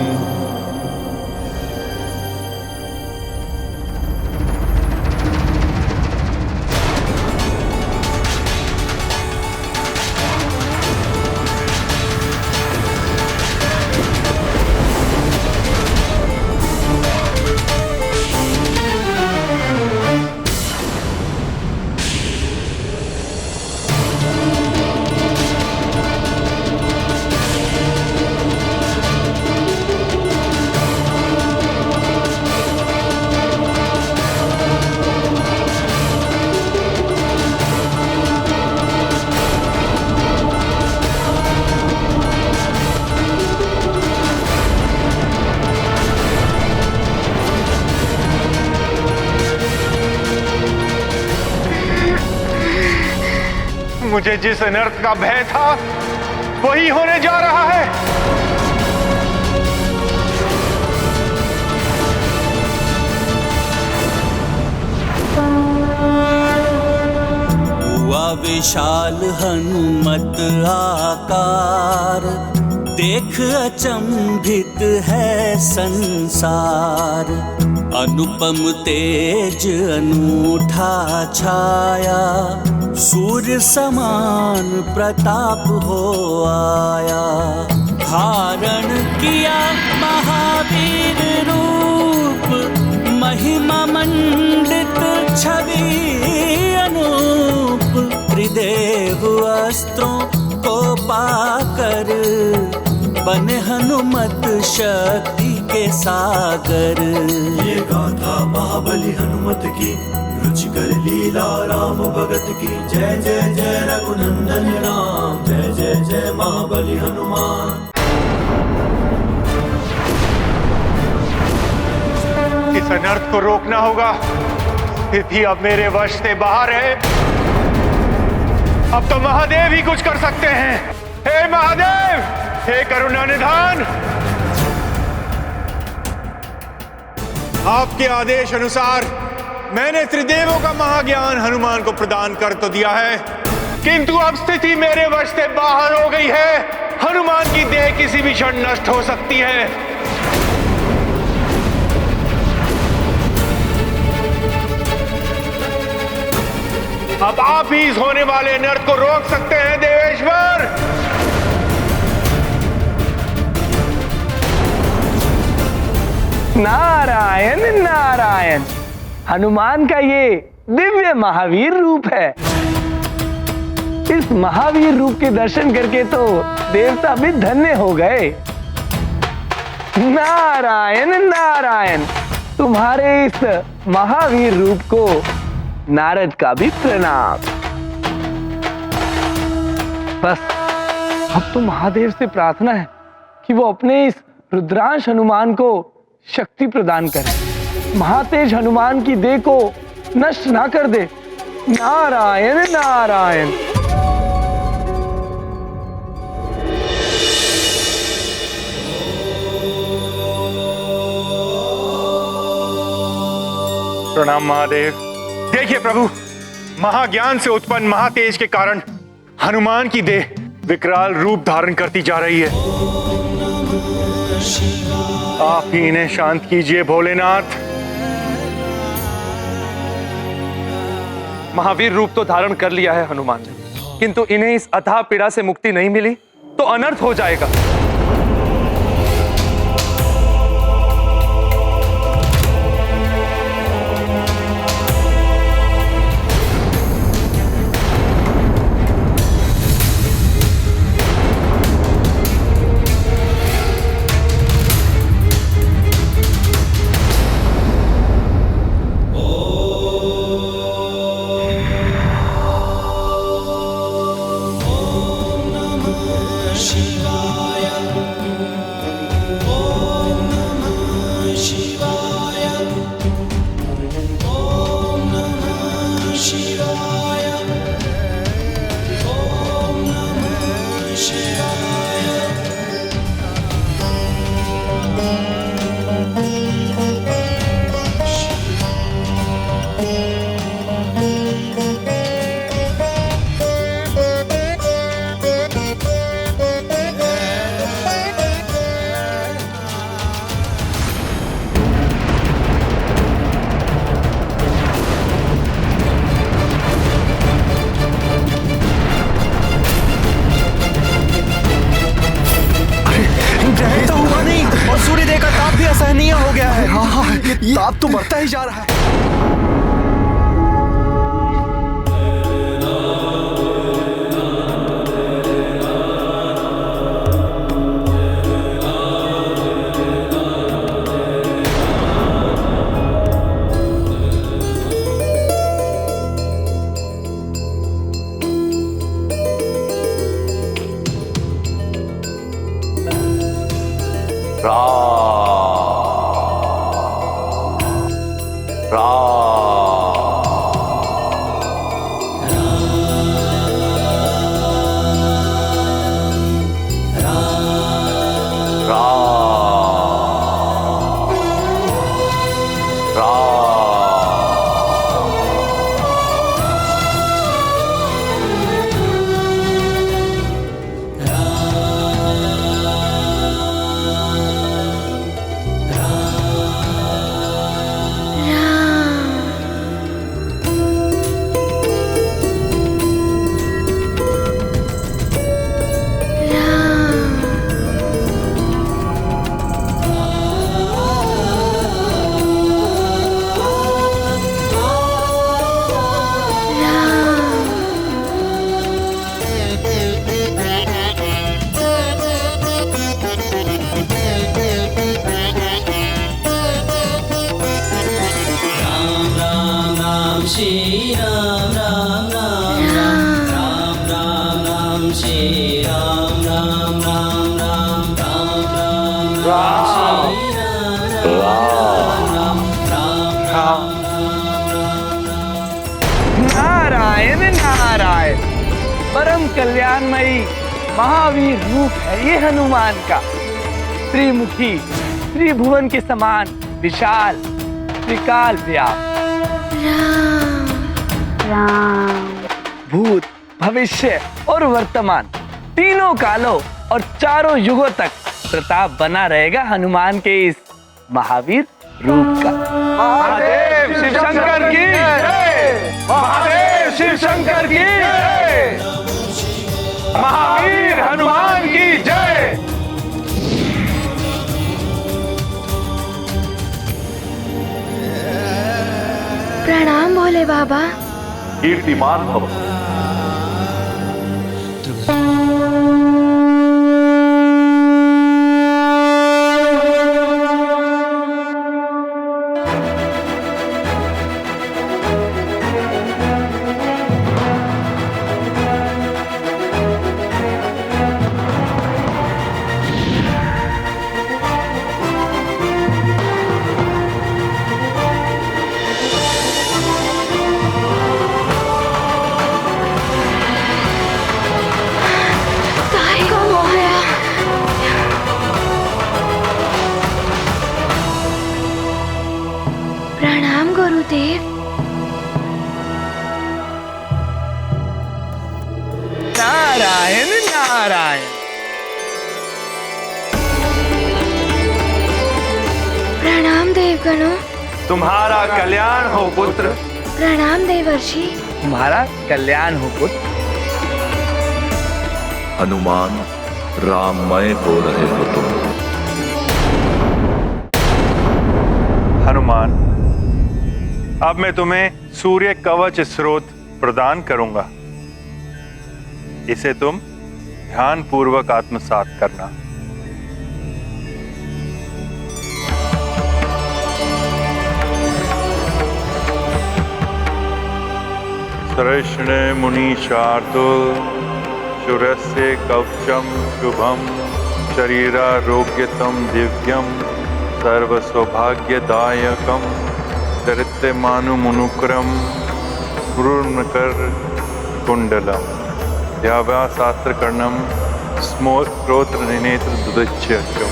मुझे जिस अनर्थ का भय था वही होने जा रहा है। हुआ विशाल हनुमत आकार, देख अचंभित है संसार। अनुपम तेज अनूठा छाया, सूर्य समान प्रताप हो आया। धारण किया महावीर रूप, महिमा मंडित छवि अनूप। त्रिदेव अस्त्रों को पाकर, बने हनुमत शक्ति के सागर। ये गाथा महाबली हनुमत की, रुचिकर लीला राम भगत की। जय जय जय रघुनंदन राम, जय जय जय महाबली हनुमान। इस अनर्थ को रोकना होगा। स्थिति अब मेरे वश से बाहर है। अब तो महादेव ही कुछ कर सकते हैं। हे महादेव, हे करुणा निधान, आपके आदेश अनुसार मैंने त्रिदेवों का महाज्ञान हनुमान को प्रदान कर तो दिया है, किंतु अब स्थिति मेरे वश से बाहर हो गई है। हनुमान की देह किसी भी क्षण नष्ट हो सकती है। अब आप ही इस होने वाले अनर्थ को रोक सकते हैं देवेश्वर। नारायण नारायण, हनुमान का ये दिव्य महावीर रूप है। इस महावीर रूप के दर्शन करके तो देवता भी धन्य हो गए। नारायण नारायण, तुम्हारे इस महावीर रूप को नारद का भी प्रणाम। बस अब तो महादेव से प्रार्थना है कि वो अपने इस रुद्रांश हनुमान को शक्ति प्रदान करे, महातेज हनुमान की देह को नष्ट ना कर दे। नारायण नारायण। प्रणाम महादेव। देखिए प्रभु, महाज्ञान से उत्पन्न महातेज के कारण हनुमान की देह विकराल रूप धारण करती जा रही है। आप ही इन्हें शांत कीजिए भोलेनाथ। महावीर रूप तो धारण कर लिया है हनुमान ने, किंतु इन्हें इस अथाह पीड़ा से मुक्ति नहीं मिली तो अनर्थ हो जाएगा। असहनीय हो गया है। ये ताप तो बढ़ता ही जा रहा है। नारायण नारायण, परम कल्याणमयी महावीर रूप है ये हनुमान का। त्रिमुखी, त्रिभुवन के समान विशाल, त्रिकाल व्याप्त। राम भूत, भविष्य और वर्तमान तीनों कालों और चारों युगों तक प्रताप बना रहेगा हनुमान के इस महावीर रूप का। महादेव शिव शंकर की जय। महादेव शिव शंकर की जय। महावीर हनुमान की जय। प्रणाम भोले बाबा। कीर्तिमान भव। प्रणाम गुरुदेव। नारायण नारायण। प्रणाम देवगणों। तुम्हारा कल्याण हो पुत्र। प्रणाम देवर्षि। तुम्हारा कल्याण हो पुत्र। हनुमान, राममय हो रहे हो तुम। हनुमान, अब मैं तुम्हें सूर्य कवच स्रोत प्रदान करूंगा। इसे तुम ध्यान पूर्वक आत्मसात करना। सर्षणे मुनीशार्दुल शूरस्य कवचम शुभम शरीरारोग्यतम दिव्यम सर्व सौभाग्यदायकम चरित्रमानुमुनुक्रम पूर्णकर कुंडलम ध्याव्याशास्त्रकर्णम स्मोत्रोत्र नेत्र दुदच्यचम।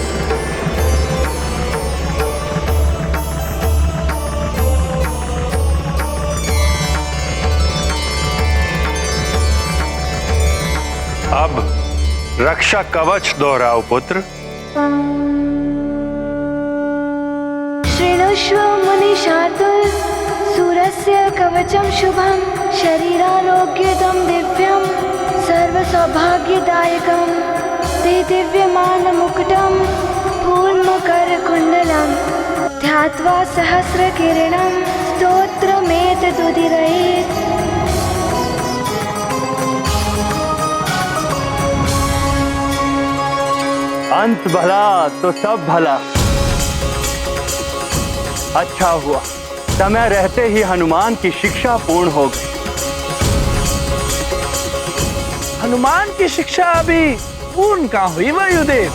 अब रक्षा कवच दोहराओ पुत्र। शृणुष्व मुनिशार्दुल सूरस्य कवचम शुभम शरीरारोग्यदम दिव्यम सर्व सौभाग्यदायकम ते दिव्यमान मुकुटम पूर्णकर कुंडलम ध्यात्वा सहस्रकिरणं स्तोत्रमेतदुदीरयेत्। अंत भला तो सब भला। अच्छा हुआ समय रहते ही हनुमान की शिक्षा पूर्ण हो गई। हनुमान की शिक्षा अभी पूर्ण कहाँ हुई वायुदेव?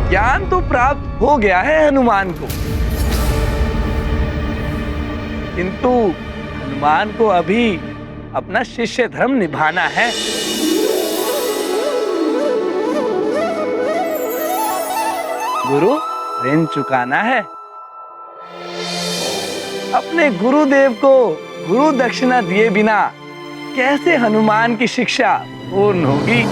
ज्ञान तो प्राप्त हो गया है हनुमान को, किंतु हनुमान को अभी अपना शिष्य धर्म निभाना है। गुरु ऋण चुकाना है। अपने गुरुदेव को गुरु दक्षिणा दिए बिना कैसे हनुमान की शिक्षा पूर्ण होगी?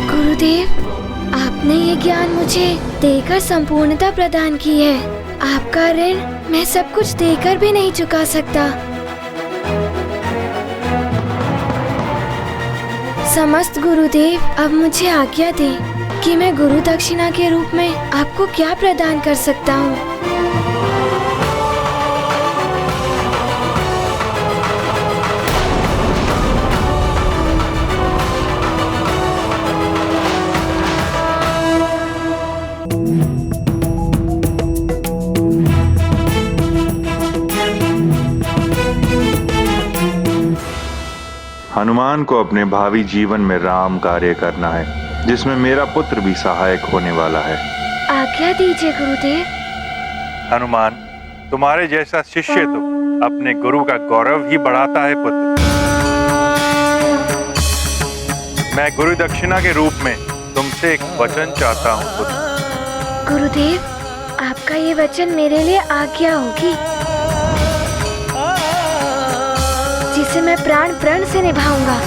गुरुदेव, आपने ये ज्ञान मुझे देकर संपूर्णता प्रदान की है। आपका ऋण मैं सब कुछ देकर भी नहीं चुका सकता। समस्त गुरुदेव, अब मुझे आज्ञा दें कि मैं गुरु दक्षिणा के रूप में आपको क्या प्रदान कर सकता हूँ। हनुमान को अपने भावी जीवन में राम कार्य करना है, जिसमें मेरा पुत्र भी सहायक होने वाला है। आज्ञा दीजिए गुरुदेव। हनुमान, तुम्हारे जैसा शिष्य तो अपने गुरु का गौरव ही बढ़ाता है पुत्र। मैं गुरु दक्षिणा के रूप में तुमसे एक वचन चाहता हूँ पुत्र। गुरुदेव, आपका ये वचन मेरे लिए आज्ञा होगी, जिसे मैं प्राण प्रण से निभाऊंगा।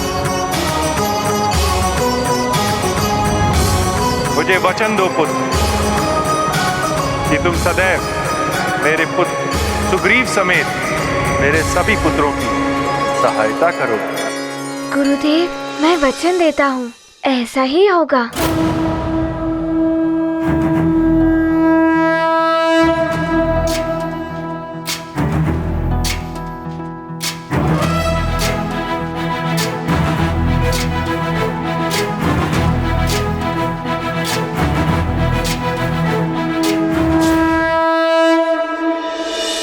मुझे वचन दो पुत्र कि तुम सदैव मेरे पुत्र सुग्रीव समेत मेरे सभी पुत्रों की सहायता करोगे। गुरुदेव, मैं वचन देता हूँ, ऐसा ही होगा।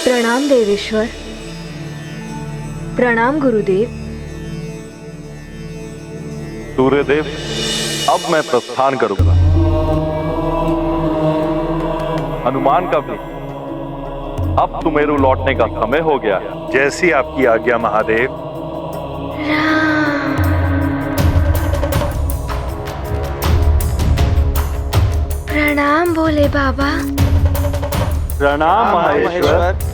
प्रणाम देवेश्वर। प्रणाम गुरुदेव। सूर्यदेव, अब मैं प्रस्थान करूंगा। हनुमान का भी अब सुमेरु लौटने का समय हो गया है। जैसी आपकी आज्ञा महादेव। प्रणाम भोले बाबा। प्रणाम महेश्वर।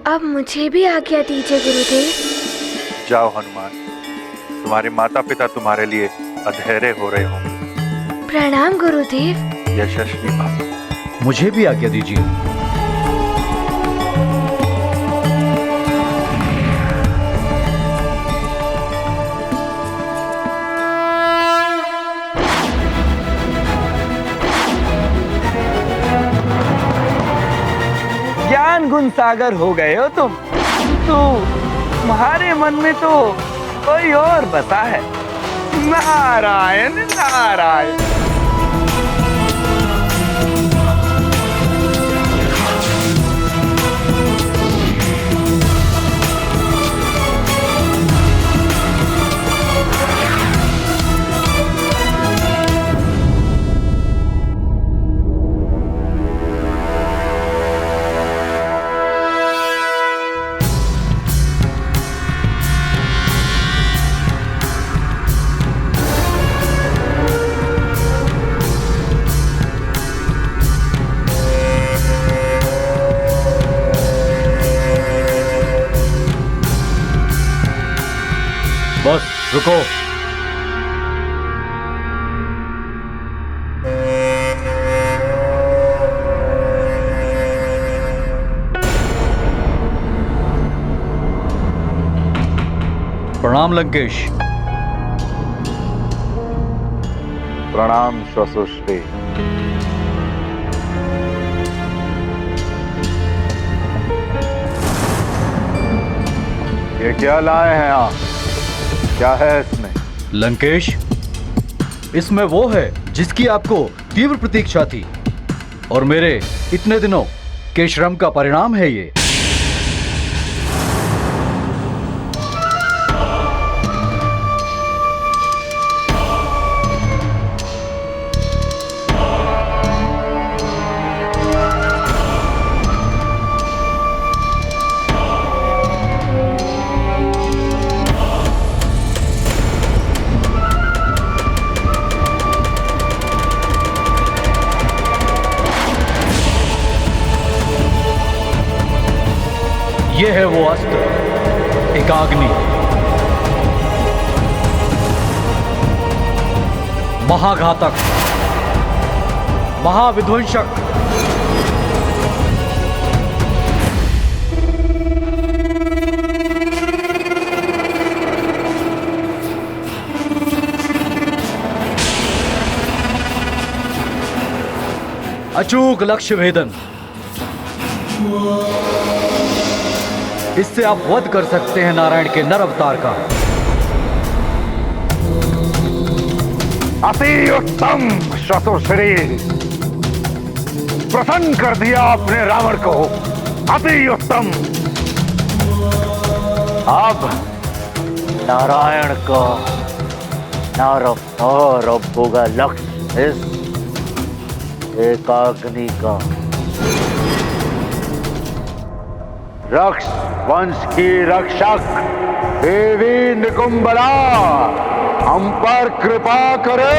अब मुझे भी आज्ञा दीजिए गुरुदेव। जाओ हनुमान, तुम्हारे माता पिता तुम्हारे लिए अधैर्य हो रहे होंगे। प्रणाम गुरुदेव। यशस्वी भव। मुझे भी आज्ञा दीजिए। ज्ञान गुण सागर हो गए हो तुम, तो तुम्हारे मन में तो कोई और बसा है। नारायण नारायण। रुको। प्रणाम लंकेश। प्रणाम श्वसुश्री। ये क्या लाए हैं आप? क्या है इसमें? लंकेश, इसमें वो है जिसकी आपको तीव्र प्रतीक्षा थी और मेरे इतने दिनों के श्रम का परिणाम है ये। ये है वो अस्त्र, एकाग्नि, महाघातक, महाविध्वंसक। अचूक लक्ष्य भेदन। इससे आप वध कर सकते हैं नारायण के नर अवतार का। अति उत्तम श्वसुश्री, प्रसन्न कर दिया आपने रावण को। अति उत्तम। अब नारायण का नर अवतार अब होगा लक्ष्य इस एकाग्नि का। रक्ष वंश की रक्षक देवी निकुंबला हम पर कृपा करे।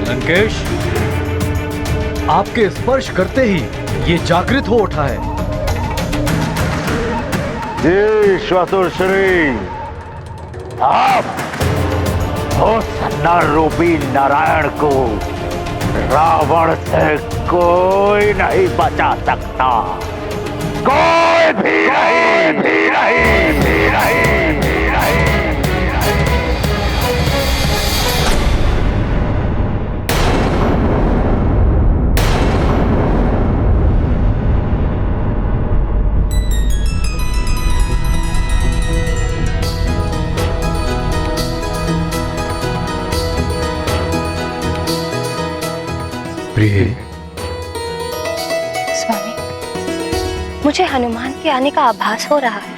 लंकेश, आपके स्पर्श करते ही ये जागृत हो उठा है। जी श्वसुश्री, आप उस नर रूपी नारायण को रावण से कोई नहीं बचा सकता। कोई भी नहीं, भी नहीं, भी नहीं, भी नहीं। प्रिय, स्वामी, मुझे हनुमान के आने का आभास हो रहा है।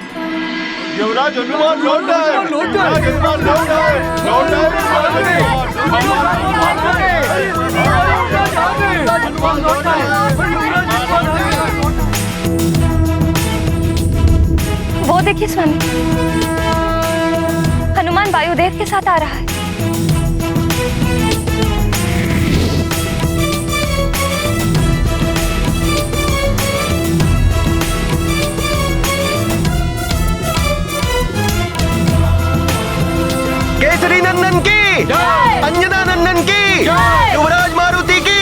युवराज हनुमान लौट आए। युवराज हनुमान लौट आए। लौट आए। वो देखिए स्वामी, हनुमान वायुदेव के साथ आ रहा है। केसरी नंदन की, अंजना नंदन की, युवराज मारुति की,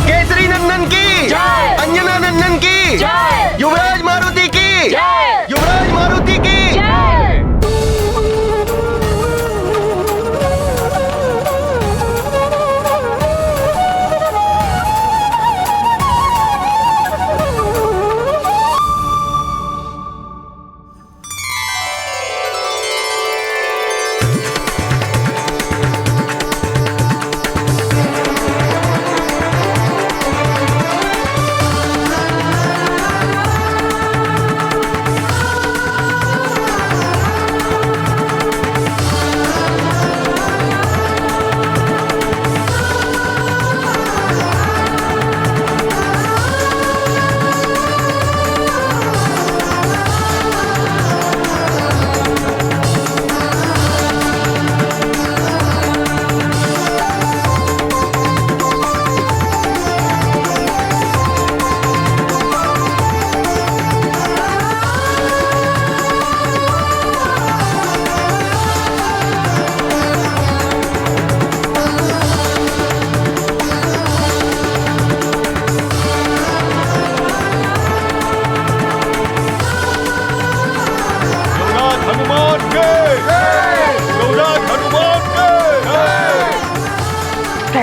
केसरी नंदन की, अंजना नंदन की, युवराज मारुति की, युवराज मारुति की।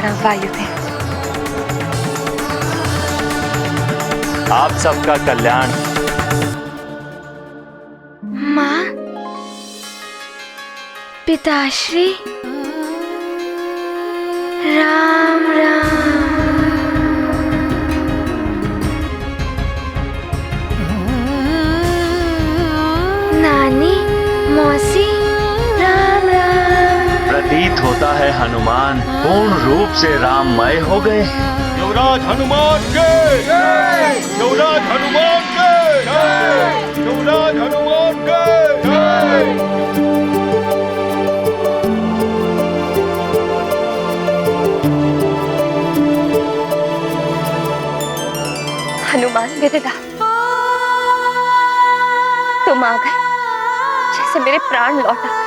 प्रणाम वायुदेव। आप सबका कल्याण। माँ, पिताश्री, राम राम। नानी, मौसी, राम राम। प्रतीत होता है हनुमान पूर्ण रूप से राममय हो गए। युवराज हनुमान के जय, युवराज हनुमान के जय, युवराज हनुमान के जय। हनुमान मेरे दास, तुम आ गए जैसे मेरे प्राण लौट आ गए।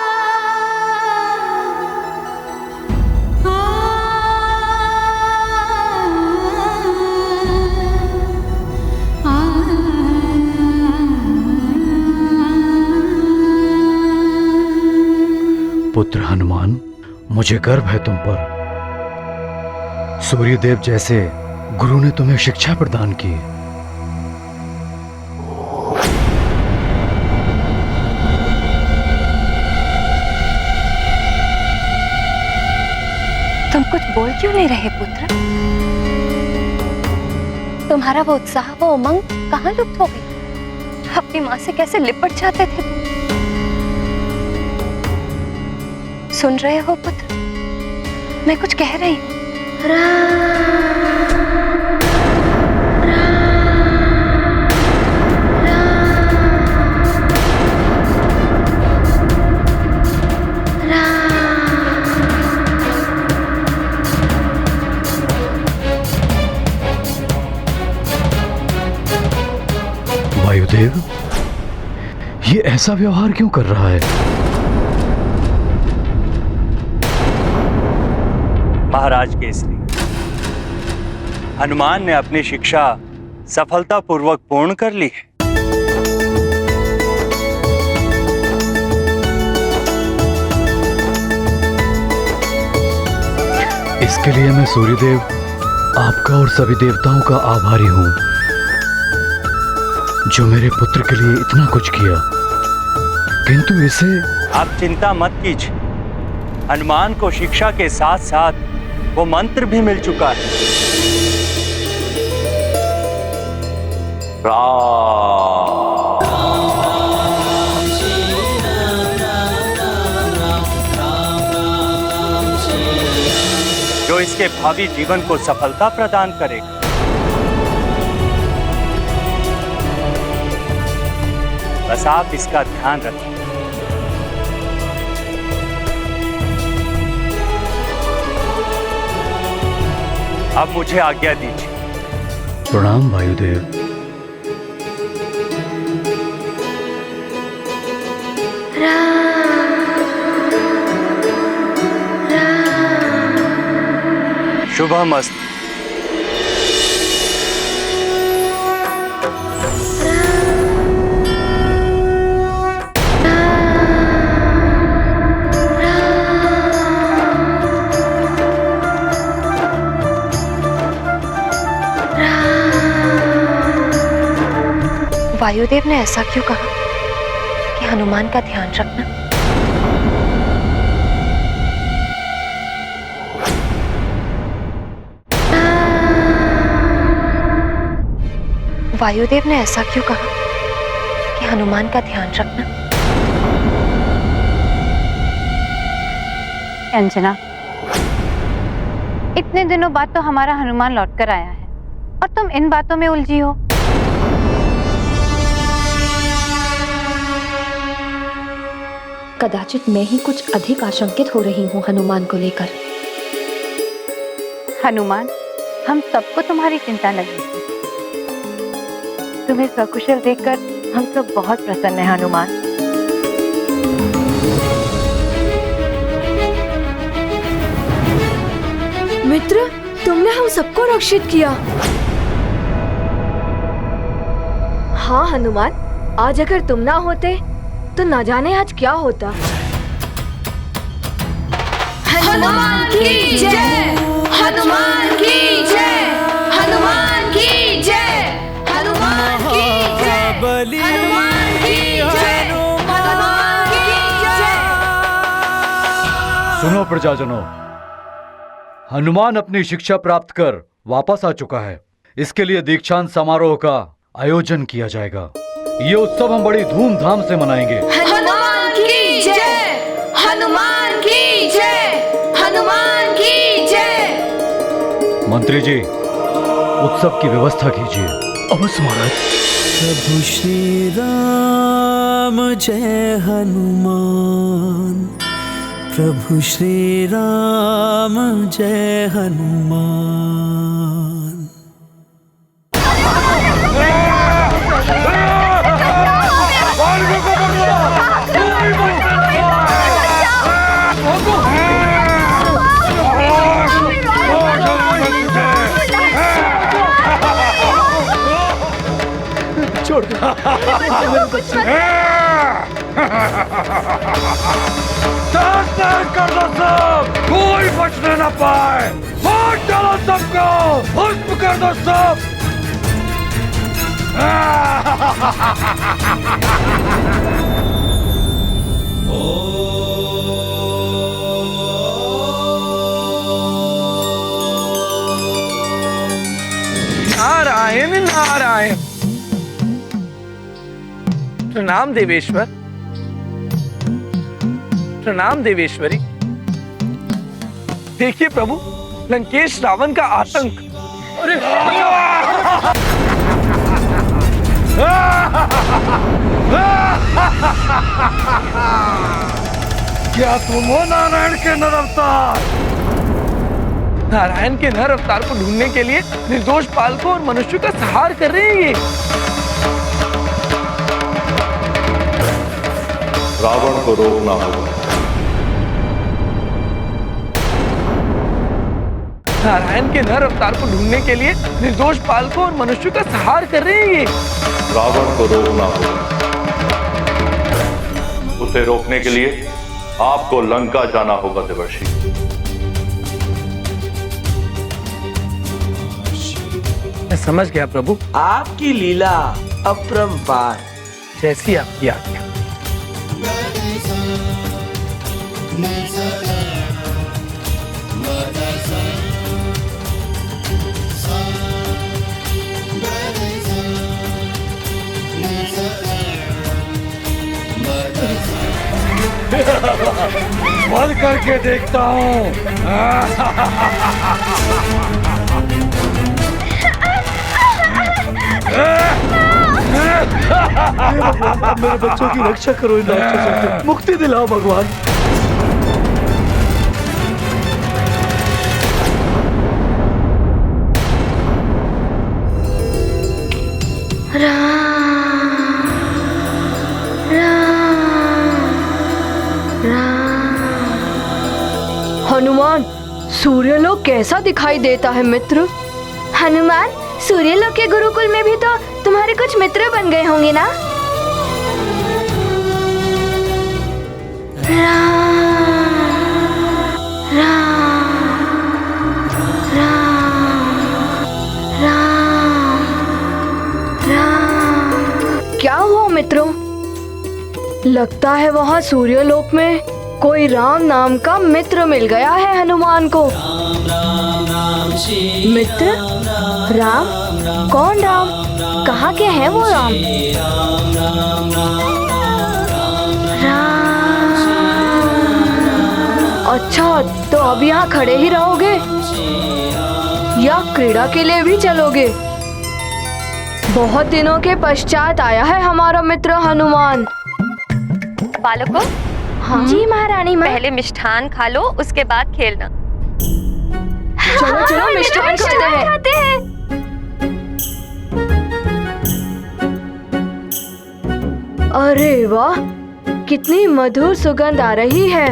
पुत्र हनुमान, मुझे गर्व है तुम पर। सूर्यदेव जैसे गुरु ने तुम्हें शिक्षा प्रदान की। तुम कुछ बोल क्यों नहीं रहे पुत्र? तुम्हारा वो उत्साह, वो उमंग कहाँ लुप्त हो गई? अपनी माँ से कैसे लिपट जाते थे? सुन रहे हो पुत्र, मैं कुछ कह रही हूँ। वायुदेव, ये ऐसा व्यवहार क्यों कर रहा है? महाराज केसरी, हनुमान ने अपनी शिक्षा सफलतापूर्वक पूर्ण कर ली है। इसके लिए मैं सूर्यदेव आपका और सभी देवताओं का आभारी हूं, जो मेरे पुत्र के लिए इतना कुछ किया। किंतु इसे आप चिंता मत कीजिए, हनुमान को शिक्षा के साथ साथ वो मंत्र भी मिल चुका है। जो इसके भावी जीवन को सफलता प्रदान करेगा। बस आप इसका ध्यान रखें। अब मुझे आज्ञा दीजिए। प्रणाम वायुदेव। शुभमस्तु। वायुदेव ने ऐसा क्यों कहा कि हनुमान का ध्यान रखना? वायुदेव ने ऐसा क्यों कहा कि हनुमान का ध्यान रखना? अंजना, इतने दिनों बाद तो हमारा हनुमान लौट कर आया है और तुम इन बातों में उलझी हो। कदाचित मैं ही कुछ अधिक आशंकित हो रही हूँ हनुमान को लेकर। हनुमान, हम सबको तुम्हारी चिंता लगी थी। तुम्हें सकुशल देखकर हम सब बहुत प्रसन्न हैं हनुमान। मित्र, तुमने हम सबको रक्षित किया। हाँ हनुमान, आज अगर तुम ना होते तो न जाने आज क्या होता। हनुमान की जय। हनुमान की जय, हनुमान की जय, हनुमान की जय, हनुमान की जय, हनुमान की जय। सुनो प्रजाजनों, हनुमान अपनी शिक्षा प्राप्त कर वापस आ चुका है। इसके लिए दीक्षांत समारोह का आयोजन किया जाएगा। ये उत्सव हम बड़ी धूमधाम से मनाएंगे। हनुमान की जय, हनुमान की जय, हनुमान की जय। मंत्री जी, उत्सव की व्यवस्था कीजिए। अवश्य महाराज। प्रभु श्री राम जय हनुमान, प्रभु श्री राम जय हनुमान। छोड़ दो। कर दो सब, कोई बचने न पाए। मार डालो सबको, भस्म कर दो सब। नारायण नारायण। प्रणाम देवेश्वर, प्रणाम देवेश्वरी। देखिए प्रभु, लंकेश रावण का आतंक। अरे क्या तुम हो नारायण के नर अवतार? नारायण के नर अवतार को ढूंढने के लिए निर्दोष बालकों और मनुष्यों का संहार कर रहे हैं ये। रावण को रोकना होगा। नारायण के नर अवतार को ढूंढने के लिए निर्दोष बालकों और मनुष्यों का संहार कर रहे हैं ये। रावण को रोकना होगा। उसे रोकने के लिए आपको लंका जाना होगा देवर्षि। मैं समझ गया प्रभु। आपकी लीला अपरंपार। जैसी आपकी आज्ञा। मर करके देखता हूँ। मेरे बच्चों की रक्षा करो, इन राक्षसों से मुक्ति दिलाओ भगवान। हनुमान, सूर्यलोक कैसा दिखाई देता है मित्र? हनुमान, सूर्यलोक के गुरुकुल में भी तो तुम्हारे कुछ मित्र बन गए होंगे ना? क्या हुआ मित्रों? लगता है वहाँ सूर्यलोक में कोई राम नाम का मित्र मिल गया है हनुमान को। मित्र? राम? कौन राम? कहाँ के हैं वो राम? अच्छा, तो अब यहाँ खड़े ही रहोगे या क्रीड़ा के लिए भी चलोगे? बहुत दिनों के पश्चात आया है हमारा मित्र हनुमान। बालकों, जी महारानी माँ। पहले मिष्ठान खा लो, उसके बाद खेलना। चलो चलो मिष्ठान खाते हैं। अरे वाह, कितनी मधुर सुगंध आ रही है।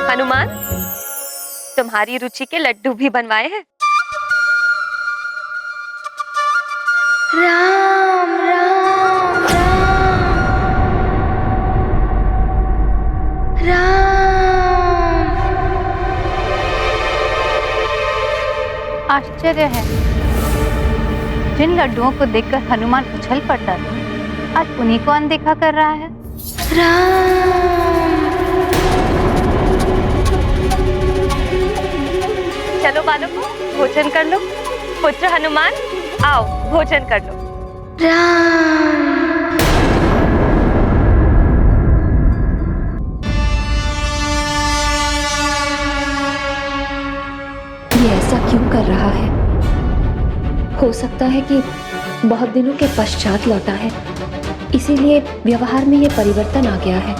हनुमान, तुम्हारी रुचि के लड्डू भी बनवाए हैं। राम राम राम। आश्चर्य है, जिन लड्डुओं को देखकर हनुमान उछल पड़ता था, आज उन्हीं को अनदेखा कर रहा है। चलो बालकों, भोजन कर लो। पुत्र हनुमान, आओ भोजन कर लो। ये ऐसा क्यों कर रहा है? हो सकता है कि बहुत दिनों के पश्चात लौटा है, इसीलिए व्यवहार में ये परिवर्तन आ गया है।